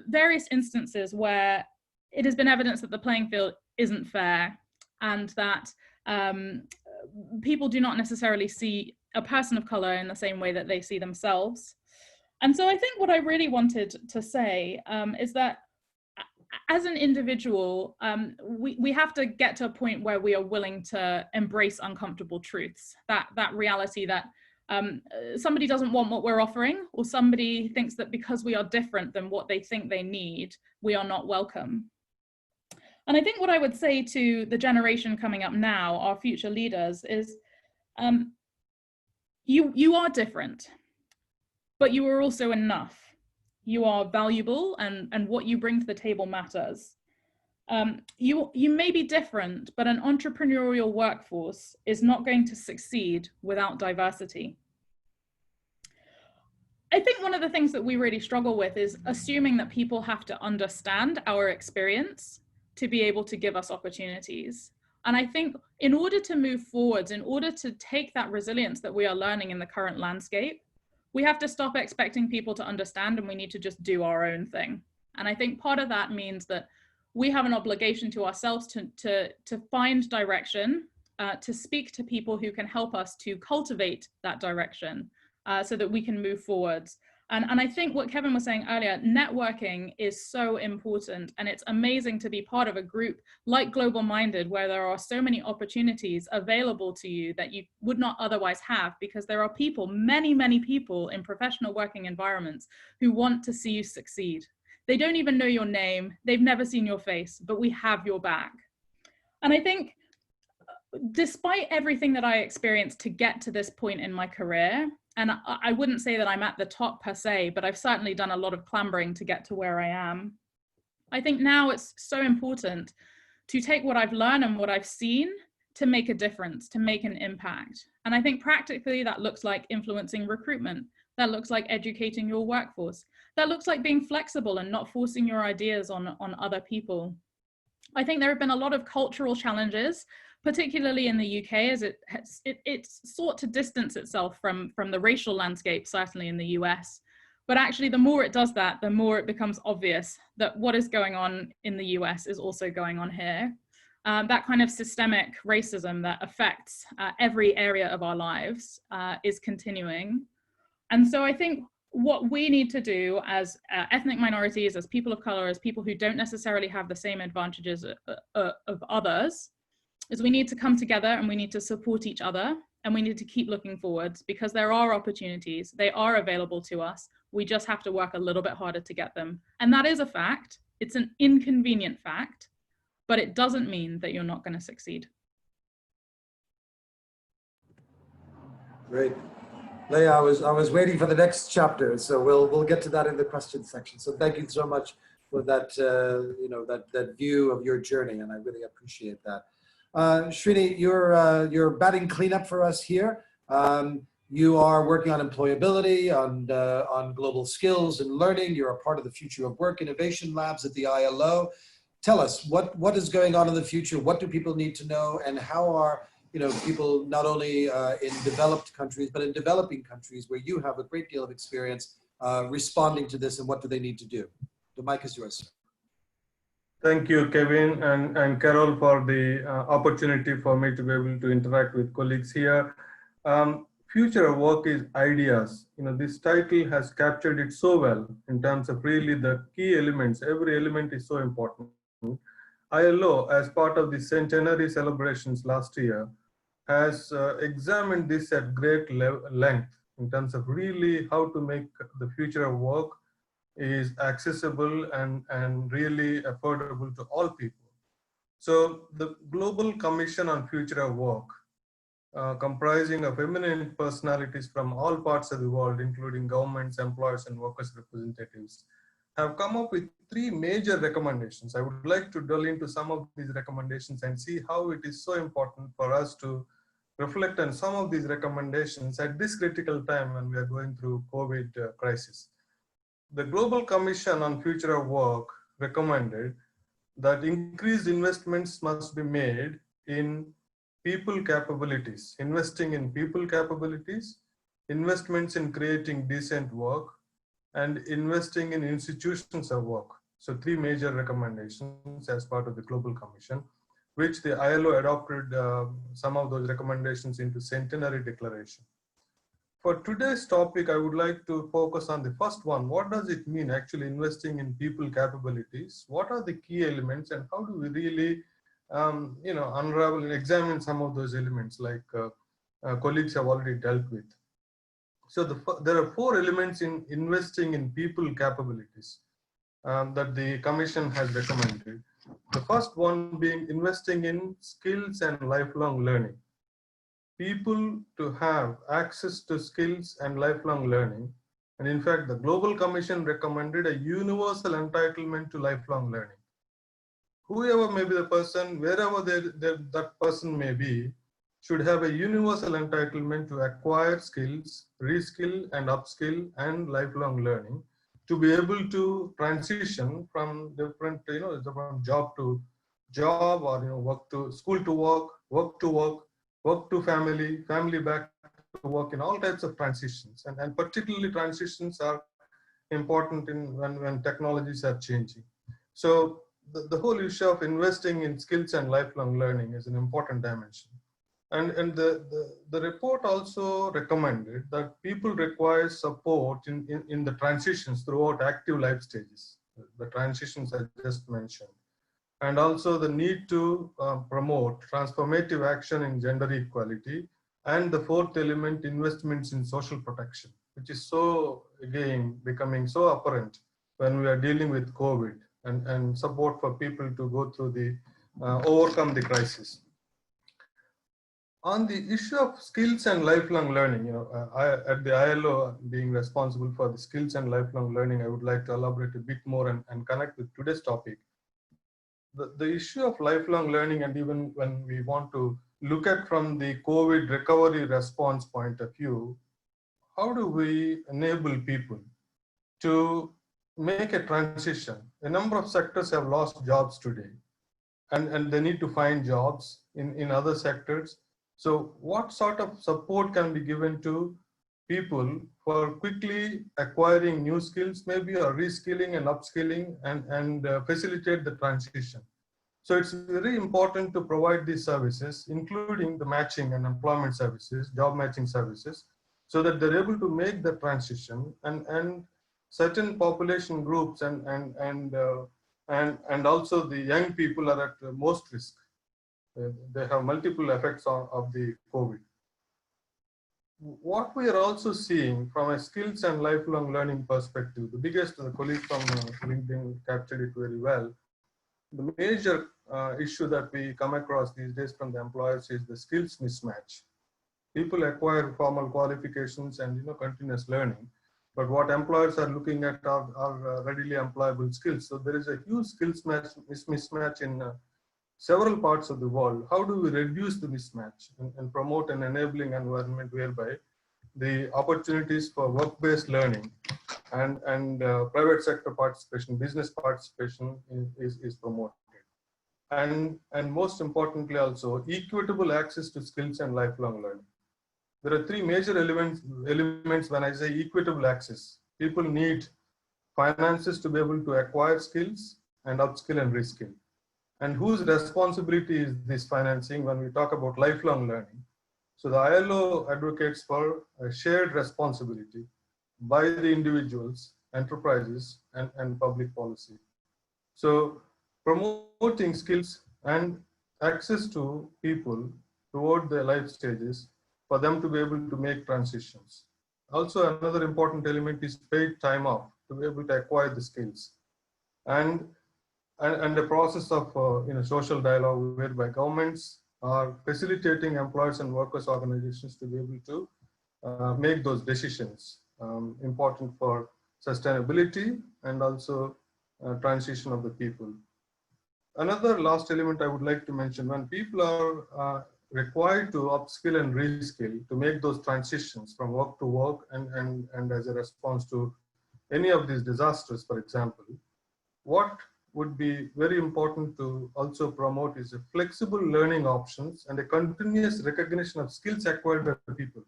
various instances where it has been evidence that the playing field isn't fair, and that people do not necessarily see a person of color in the same way that they see themselves. And so I think what I really wanted to say is that as an individual, we have to get to a point where we are willing to embrace uncomfortable truths, that reality that somebody doesn't want what we're offering, or somebody thinks that because we are different than what they think they need, we are not welcome. And I think what I would say to the generation coming up now, our future leaders, is you are different, but you are also enough. You are valuable, and what you bring to the table matters. You may be different, but an entrepreneurial workforce is not going to succeed without diversity. I think one of the things that we really struggle with is assuming that people have to understand our experience to be able to give us opportunities. And I think in order to move forwards, in order to take that resilience that we are learning in the current landscape, we have to stop expecting people to understand, and we need to just do our own thing. And I think part of that means that we have an obligation to ourselves to find direction, to speak to people who can help us to cultivate that direction so that we can move forwards. And I think what Kevin was saying earlier, networking is so important, and it's amazing to be part of a group like GlobalMindED, where there are so many opportunities available to you that you would not otherwise have, because there are people, many, many people in professional working environments who want to see you succeed. They don't even know your name, they've never seen your face, but we have your back. And I think despite everything that I experienced to get to this point in my career, and I wouldn't say that I'm at the top per se, but I've certainly done a lot of clambering to get to where I am. I think now it's so important to take what I've learned and what I've seen to make a difference, to make an impact. And I think practically that looks like influencing recruitment. That looks like educating your workforce. That looks like being flexible and not forcing your ideas on other people. I think there have been a lot of cultural challenges, particularly in the UK, as it's sought to distance itself from the racial landscape, certainly in the US. But actually, the more it does that, the more it becomes obvious that what is going on in the US is also going on here. That kind of systemic racism that affects every area of our lives is continuing. And so I think what we need to do as ethnic minorities, as people of color, as people who don't necessarily have the same advantages of others, is we need to come together and we need to support each other, and we need to keep looking forwards, because there are opportunities, they are available to us. We just have to work a little bit harder to get them. And that is a fact. It's an inconvenient fact, but it doesn't mean that you're not going to succeed. Great. Leah, I was waiting for the next chapter, so we'll get to that in the question section. So thank you so much for that, that view of your journey, and I really appreciate that. Srini, you're batting cleanup for us here. You are working on employability, on global skills and learning. You're a part of the Future of Work Innovation Labs at the ILO. Tell us what is going on in the future. What do people need to know, and how are people not only in developed countries but in developing countries where you have a great deal of experience responding to this, and what do they need to do? The mic is yours. Thank you, Kevin and Carol, for the opportunity for me to be able to interact with colleagues here. Future of work is ideas. This title has captured it so well in terms of really the key elements. Every element is so important. ILO, as part of the centenary celebrations last year, has examined this at great length in terms of really how to make the future of work is accessible and really affordable to all people. So the Global Commission on Future of Work, comprising of eminent personalities from all parts of the world, including governments, employers, and workers' representatives, have come up with 3 major recommendations. I would like to delve into some of these recommendations and see how it is so important for us to reflect on some of these recommendations at this critical time when we are going through COVID crisis. The Global Commission on Future of Work recommended that increased investments must be made in people capabilities, investing in people capabilities, investments in creating decent work, and investing in institutions of work. So 3 major recommendations as part of the Global Commission, which the ILO adopted some of those recommendations into Centenary Declaration. For today's topic, I would like to focus on the first one. What does it mean actually investing in people capabilities? What are the key elements and how do we really unravel and examine some of those elements like colleagues have already dealt with? So there are 4 elements in investing in people capabilities that the Commission has recommended. The first one being investing in skills and lifelong learning. People to have access to skills and lifelong learning. And in fact, the Global Commission recommended a universal entitlement to lifelong learning. Whoever may be the person, wherever that person may be, should have a universal entitlement to acquire skills, reskill and upskill and lifelong learning to be able to transition from different, from job to job or work to school to work, work to work, work to family, family back to work, in all types of transitions. And particularly transitions are important when technologies are changing. So the whole issue of investing in skills and lifelong learning is an important dimension. And the report also recommended that people require support in the transitions throughout active life stages, the transitions I just mentioned. And also the need to promote transformative action in gender equality. And the 4th element, investments in social protection, which is so, again, becoming so apparent when we are dealing with COVID and support for people to go through the, overcome the crisis. On the issue of skills and lifelong learning, at the ILO being responsible for the skills and lifelong learning, I would like to elaborate a bit more and connect with today's topic. The issue of lifelong learning, and even when we want to look at from the COVID recovery response point of view, how do we enable people to make a transition? A number of sectors have lost jobs today, and they need to find jobs in other sectors. So what sort of support can be given to people for quickly acquiring new skills, maybe, or reskilling and upskilling and facilitate the transition? So it's very important to provide these services, including the matching and employment services, job matching services, so that they're able to make the transition, and certain population groups and also the young people are at most risk. They have multiple effects of the COVID. What we are also seeing from a skills and lifelong learning perspective, the colleague from LinkedIn captured it very well. The major issue that we come across these days from the employers is the skills mismatch. People acquire formal qualifications and continuous learning, but what employers are looking at are readily employable skills. So there is a huge skills mismatch in several parts of the world. How do we reduce the mismatch and promote an enabling environment whereby the opportunities for work-based learning and private sector participation, business participation is promoted? And most importantly also, equitable access to skills and lifelong learning. There are 3 major elements when I say equitable access. People need finances to be able to acquire skills and upskill and reskill. And whose responsibility is this financing when we talk about lifelong learning? So the ILO advocates for a shared responsibility by the individuals, enterprises, and public policy. So promoting skills and access to people toward their life stages for them to be able to make transitions. Also, another important element is paid time off to be able to acquire the skills. And the process of social dialogue whereby governments are facilitating employers and workers organizations to be able to make those decisions important for sustainability and also transition of the people. Another last element I would like to mention, when people are required to upskill and reskill to make those transitions from work to work and as a response to any of these disasters, for example, what would be very important to also promote is a flexible learning options and a continuous recognition of skills acquired by people.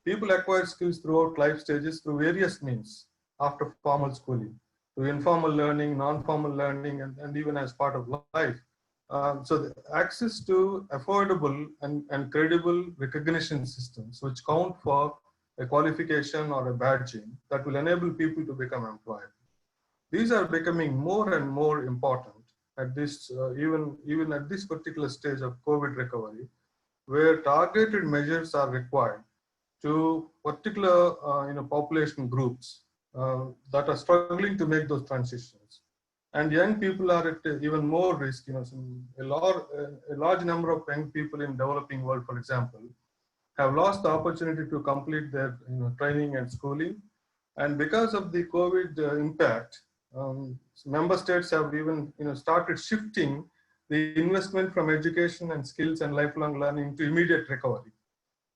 People acquire skills throughout life stages through various means after formal schooling, through informal learning, non-formal learning, and even as part of life. So the access to affordable and credible recognition systems which count for a qualification or a badging that will enable people to become employed. These are becoming more and more important at this, even at this particular stage of COVID recovery, where targeted measures are required to particular population groups that are struggling to make those transitions. And young people are at even more risk. A large number of young people in developing world, for example, have lost the opportunity to complete their training and schooling. And because of the COVID impact, member states have even started shifting the investment from education and skills and lifelong learning to immediate recovery.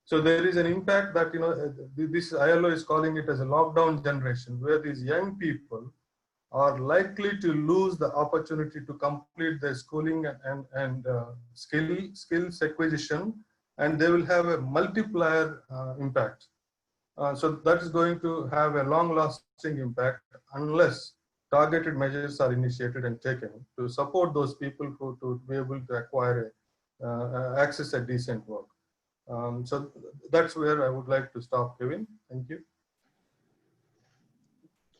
So there is an impact that this ILO is calling it as a lockdown generation, where these young people are likely to lose the opportunity to complete their schooling and skills acquisition, and they will have a multiplier impact. So that is going to have a long-lasting impact unless targeted measures are initiated and taken to support those people who to be able to acquire access a decent work. So that's where I would like to stop, Kevin. Thank you.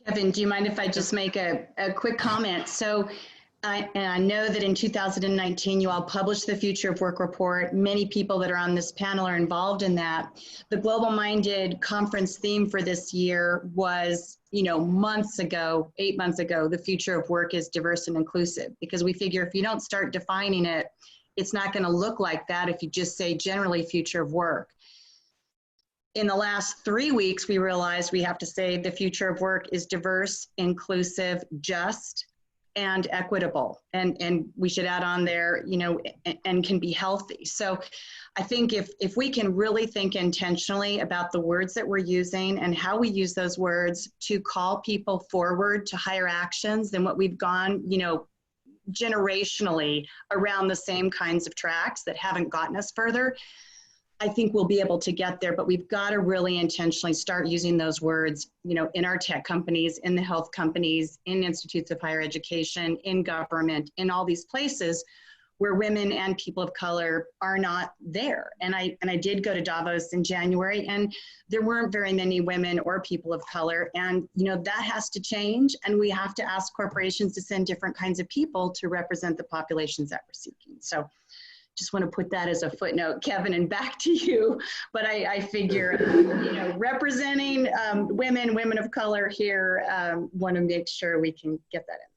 Kevin, do you mind if I just make a quick comment? So I know that in 2019, you all published the Future of Work report. Many people that are on this panel are involved in that. The GlobalMindED conference theme for this year was, months ago, 8 months ago, the future of work is diverse and inclusive, because we figure if you don't start defining it, it's not going to look like that if you just say generally future of work. In the last 3 weeks, we realized we have to say the future of work is diverse, inclusive, just, and equitable. And we should add on there, and can be healthy. So I think if we can really think intentionally about the words that we're using and how we use those words to call people forward to higher actions than what we've gone, generationally around the same kinds of tracks that haven't gotten us further, I think we'll be able to get there, but we've got to really intentionally start using those words, in our tech companies, in the health companies, in institutes of higher education, in government, in all these places where women and people of color are not there. And I did go to Davos in January, and there weren't very many women or people of color. And that has to change, and we have to ask corporations to send different kinds of people to represent the populations that we're seeking. So just want to put that as a footnote, Kevin, and back to you. But I figure, representing women of color here, want to make sure we can get that in there.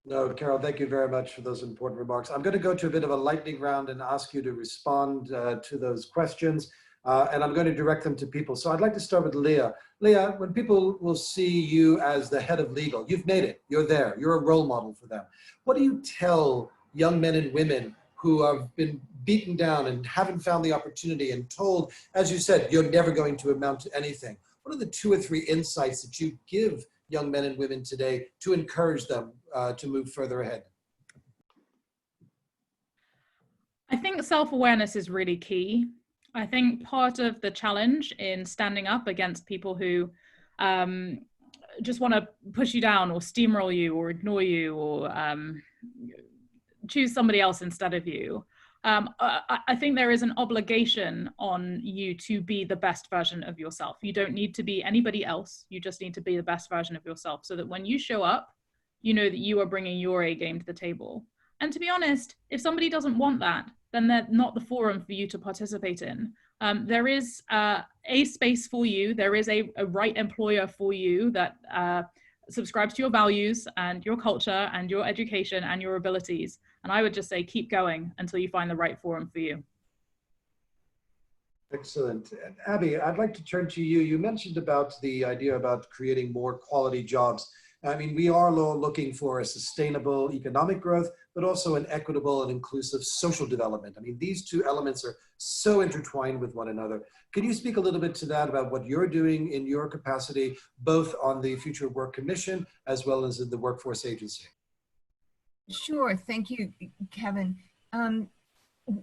No, Carol, thank you very much for those important remarks. I'm going to go to a bit of a lightning round and ask you to respond to those questions. And I'm going to direct them to people. So I'd like to start with Leah. Leah, when people will see you as the head of legal, you've made it, you're there, you're a role model for them. What do you tell young men and women who have been beaten down and haven't found the opportunity and told, as you said, you're never going to amount to anything? What are the 2 or 3 insights that you give young men and women today to encourage them to move further ahead? I think self-awareness is really key. I think part of the challenge in standing up against people who just want to push you down or steamroll you or ignore you or choose somebody else instead of you. I think there is an obligation on you to be the best version of yourself. You don't need to be anybody else. You just need to be the best version of yourself so that when you show up, you know that you are bringing your A game to the table. And to be honest, if somebody doesn't want that, then they're not the forum for you to participate in. There is a space for you. There is a right employer for you that subscribes to your values and your culture and your education and your abilities. And I would just say, keep going until you find the right forum for you. Excellent. Abby, I'd like to turn to you. You mentioned about the idea about creating more quality jobs. I mean, we are looking for a sustainable economic growth, but also an equitable and inclusive social development. I mean, these two elements are so intertwined with one another. Could you speak a little bit to that about what you're doing in your capacity, both on the Future Work Commission as well as in the Workforce Agency? Sure, thank you, Kevin.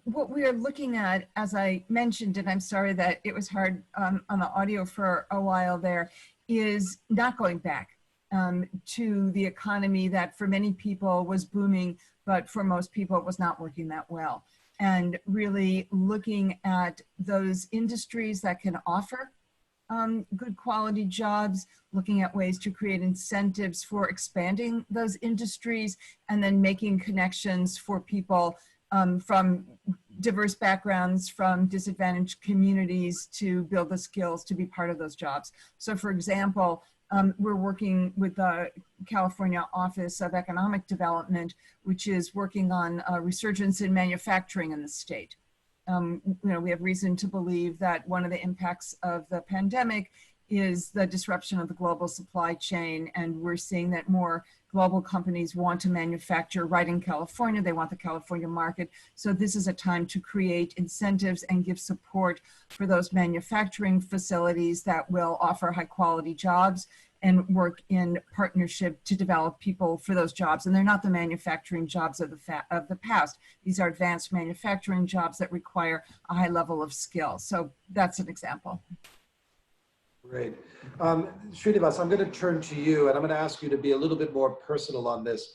What we are looking at, as I mentioned, and I'm sorry that it was hard on the audio for a while there, is not going back to the economy that for many people was booming, but for most people it was not working that well. And really looking at those industries that can offer good quality jobs, looking at ways to create incentives for expanding those industries, and then making connections for people from diverse backgrounds, from disadvantaged communities to build the skills to be part of those jobs. So for example, we're working with the California Office of Economic Development, which is working on a resurgence in manufacturing in the state. We have reason to believe that one of the impacts of the pandemic is the disruption of the global supply chain, and we're seeing that more global companies want to manufacture right in California. They want the California market. So this is a time to create incentives and give support for those manufacturing facilities that will offer high quality jobs and work in partnership to develop people for those jobs. And they're not the manufacturing jobs of the past. These are advanced manufacturing jobs that require a high level of skill. So that's an example. Great. Srinivas, I'm going to turn to you and I'm going to ask you to be a little bit more personal on this.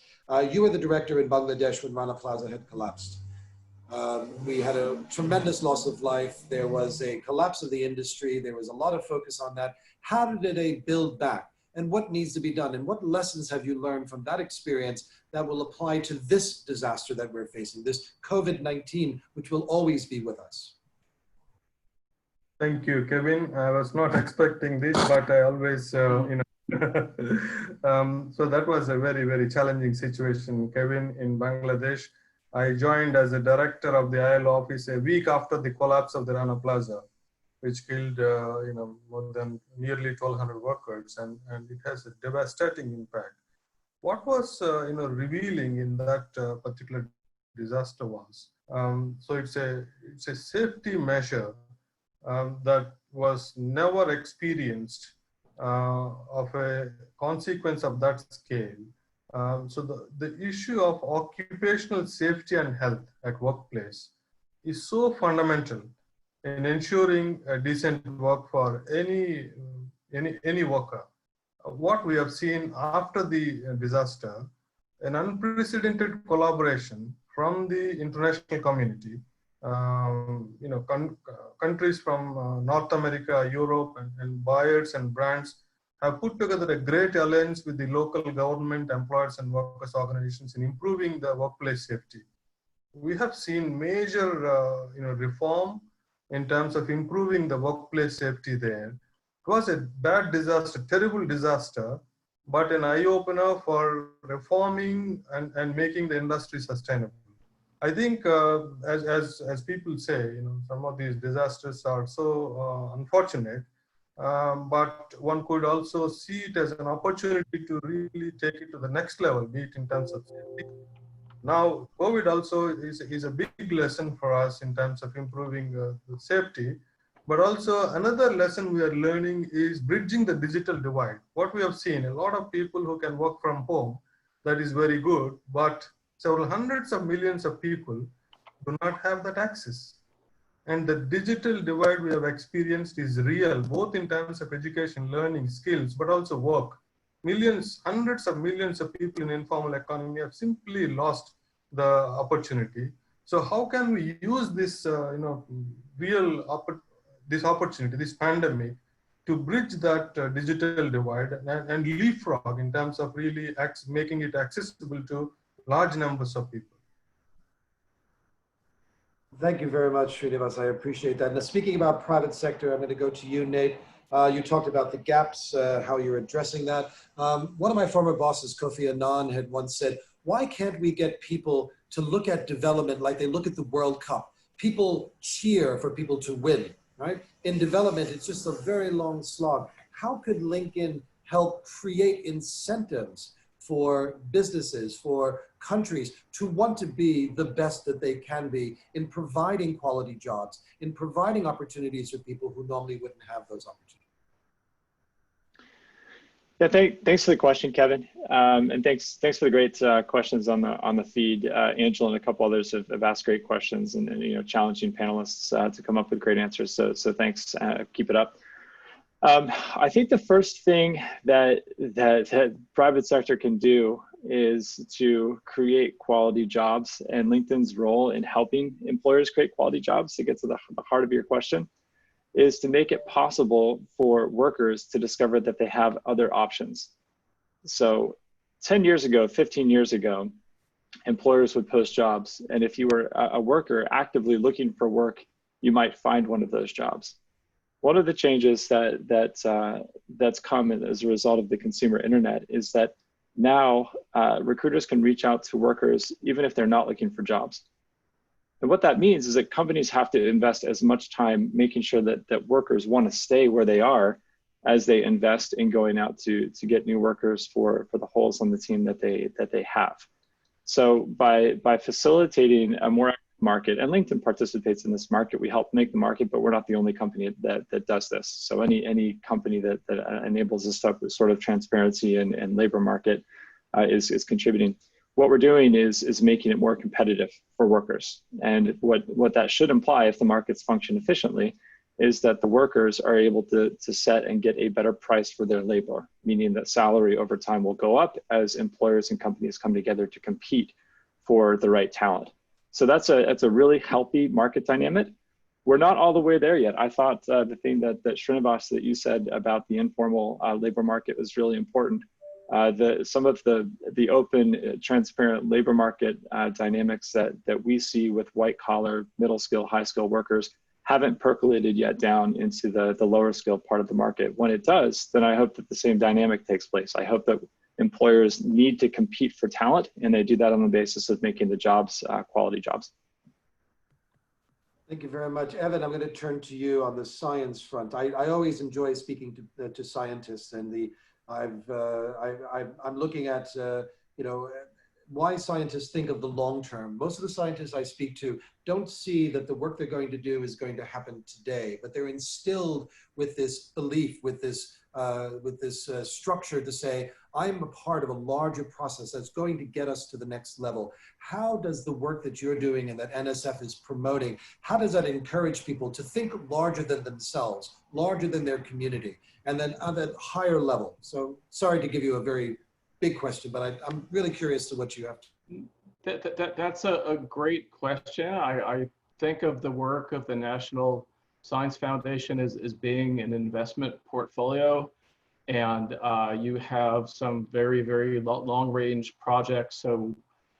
You were the director in Bangladesh when Rana Plaza had collapsed. We had a tremendous loss of life. There was a collapse of the industry. There was a lot of focus on that. How did it build back? And what needs to be done? And what lessons have you learned from that experience that will apply to this disaster that we're facing, this COVID-19, which will always be with us? Thank you, Kevin. I was not expecting this, but I always, so that was a very, very challenging situation, Kevin, in Bangladesh. I joined as a director of the ILO office a week after the collapse of the Rana Plaza, which killed, more than nearly 1,200 workers, and it has a devastating impact. What was, revealing in that particular disaster was, so it's a safety measure that was never experienced of a consequence of that scale. So the issue of occupational safety and health at workplace is so fundamental in ensuring a decent work for any worker. What we have seen after the disaster, an unprecedented collaboration from the international community, countries from North America, Europe, and buyers and brands have put together a great alliance with the local government, employers, and workers' organizations in improving the workplace safety. We have seen major, reform in terms of improving the workplace safety there. It was a bad disaster, terrible disaster, but an eye-opener for reforming and making the industry sustainable. I think, as people say, some of these disasters are so unfortunate, but one could also see it as an opportunity to really take it to the next level, be it in terms of safety. Now, COVID also is a big lesson for us in terms of improving the safety, but also another lesson we are learning is bridging the digital divide. What we have seen, a lot of people who can work from home, that is very good, but several hundreds of millions of people do not have that access. And the digital divide we have experienced is real, both in terms of education, learning, skills, but also work. millions, hundreds of millions of people in informal economy have simply lost the opportunity. So how can we use this, this opportunity, this pandemic, to bridge that digital divide and leapfrog in terms of really making it accessible to large numbers of people? Thank you very much, Srinivas. I appreciate that. Now, speaking about private sector, I'm going to go to you, Nate. You talked about the gaps, how you're addressing that. One of my former bosses, Kofi Annan, had once said, why can't we get people to look at development like they look at the World Cup? People cheer for people to win, right? In development, it's just a very long slog. How could LinkedIn help create incentives for businesses, for countries to want to be the best that they can be in providing quality jobs, in providing opportunities for people who normally wouldn't have those opportunities? Yeah, thanks for the question, Kevin, and thanks for the great questions on the feed. Angela and a couple others have asked great questions and challenging panelists to come up with great answers. So thanks. Keep it up. I think the first thing that private sector can do is to create quality jobs, and LinkedIn's role in helping employers create quality jobs, to get to the heart of your question, is to make it possible for workers to discover that they have other options. So 10 years ago, 15 years ago, employers would post jobs, and if you were a worker actively looking for work, you might find one of those jobs. One of the changes that's come as a result of the consumer internet is that now recruiters can reach out to workers even if they're not looking for jobs. And what that means is that companies have to invest as much time making sure that workers want to stay where they are as they invest in going out to get new workers for the holes on the team that they have. So by facilitating a more active market, and LinkedIn participates in this market, we help make the market, but we're not the only company that does this. So any company that enables this sort of transparency and labor market is contributing. What we're doing is making it more competitive for workers. And what that should imply, if the markets function efficiently, is that the workers are able to set and get a better price for their labor, meaning that salary over time will go up as employers and companies come together to compete for the right talent. So that's a really healthy market dynamic. We're not all the way there yet. I thought the thing that Srinivas, that you said about the informal labor market was really important. Some of the open, transparent labor market dynamics that we see with white collar, middle skill, high skill workers haven't percolated yet down into the lower skill part of the market. When it does, then I hope that the same dynamic takes place. I hope that employers need to compete for talent, and they do that on the basis of making the jobs quality jobs. Thank you very much. Evan, I'm going to turn to you on the science front. I always enjoy speaking to scientists, and I'm looking at why scientists think of the long term. Most of the scientists I speak to don't see that the work they're going to do is going to happen today, but they're instilled with this belief, with this structure to say, I'm a part of a larger process that's going to get us to the next level. How does the work that you're doing and that NSF is promoting, how does that encourage people to think larger than themselves, larger than their community, and then on that higher level? So sorry to give you a very big question, but I'm really curious to what you have to. That's a great question. I think of the work of the National Science Foundation as being an investment portfolio, and you have some very, very long-range projects. So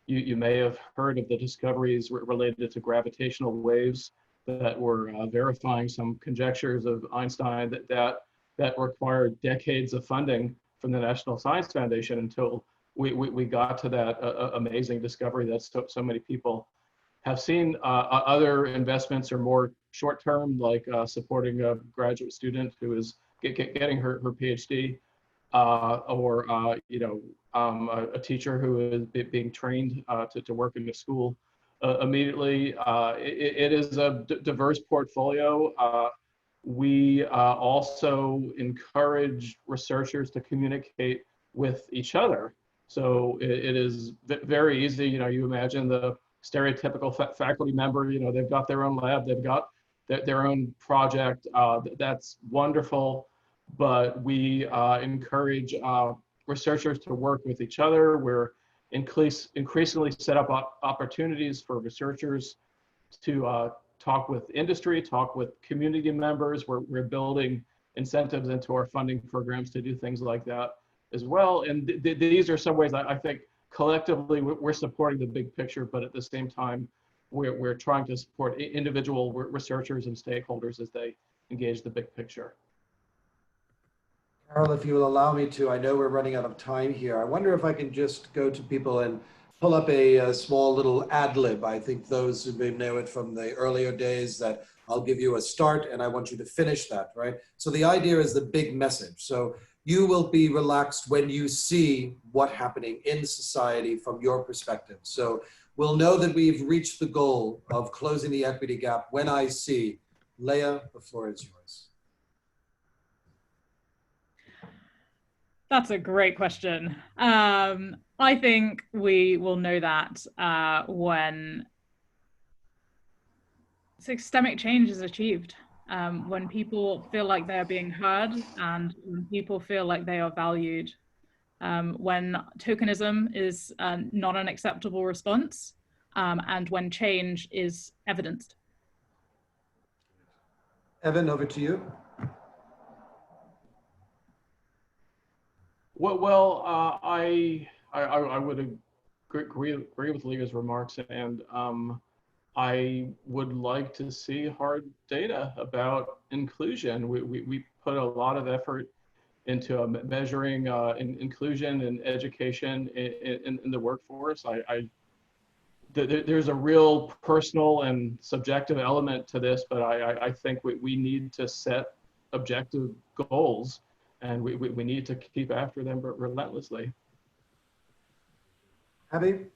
you may have heard of the discoveries related to gravitational waves that were verifying some conjectures of Einstein that required decades of funding from the National Science Foundation until we got to that amazing discovery that so many people have seen. Other investments are more short-term, like supporting a graduate student who is getting her PhD, or a teacher who is being trained to work in the school immediately. It is a diverse portfolio. We also encourage researchers to communicate with each other. So it is very easy. You imagine the stereotypical faculty member, they've got their own lab, they've got their own project. That's wonderful, but we encourage researchers to work with each other. We're increasingly set up opportunities for researchers to talk with industry, talk with community members. We're building incentives into our funding programs to do things like that as well. And these are some ways I think collectively we're supporting the big picture, but at the same time, we're trying to support individual researchers and stakeholders as they engage the big picture. Carol, if you will allow me to, I know we're running out of time here. I wonder if I can just go to people and pull up a small little ad lib. I think those who may know it from the earlier days, that I'll give you a start and I want you to finish that, right? So the idea is the big message. So you will be relaxed when you see what's happening in society from your perspective. So we'll know that we've reached the goal of closing the equity gap when I see. Leah, the floor is yours. That's a great question. I think we will know that when systemic change is achieved, when people feel like they are being heard and when people feel like they are valued, when tokenism is not an acceptable response, and when change is evidenced. Evan, over to you. Well, I would agree with Leah's remarks, and I would like to see hard data about inclusion. We put a lot of effort into measuring inclusion and education in the workforce. There's a real personal and subjective element to this, but I think we need to set objective goals, and we need to keep after them relentlessly. Abby?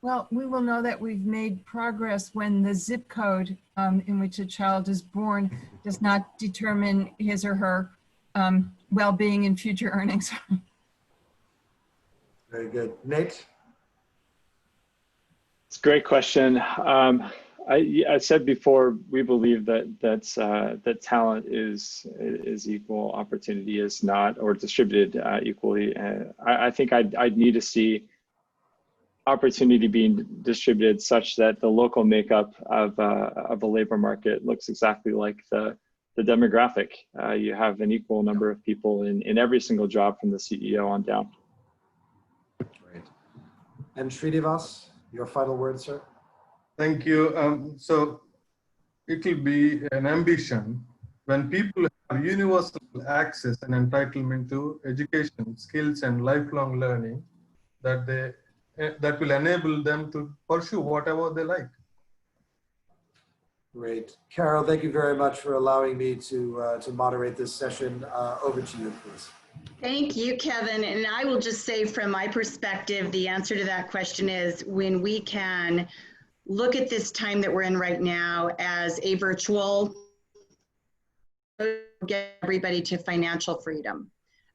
Well, we will know that we've made progress when the zip code in which a child is born does not determine his or her well-being and future earnings. Very good. Nate? It's a great question. I said before, we believe that talent is equal, opportunity is not, or distributed equally. I think I'd need to see opportunity being distributed such that the local makeup of a labor market looks exactly like the demographic. You have an equal number of people in every single job from the CEO on down. Great. And Srinivas, your final word, sir? Thank you. So it will be an ambition when people have universal access and entitlement to education, skills, and lifelong learning, that will enable them to pursue whatever they like. Great. Carol, thank you very much for allowing me to moderate this session. Over to you, please. Thank you, Kevin. And I will just say from my perspective, the answer to that question is when we can look at this time that we're in right now as a virtual, get everybody to financial freedom,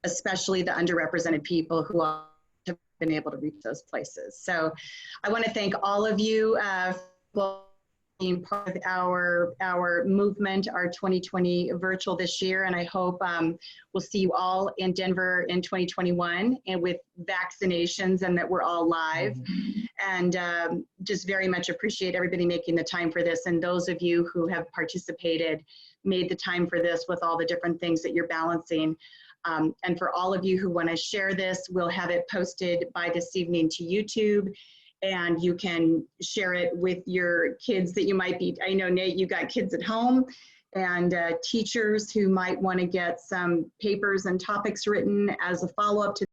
especially the underrepresented people who have been able to reach those places. So I want to thank all of you for being part of our movement, our 2020 virtual this year. And I hope we'll see you all in Denver in 2021 and with vaccinations and that we're all live. And just very much appreciate everybody making the time for this. And those of you who have participated, made the time for this with all the different things that you're balancing. And for all of you who want to share this, we'll have it posted by this evening to YouTube. And you can share it with your kids that you might be, I know Nate, you got kids at home, and teachers who might want to get some papers and topics written as a follow-up to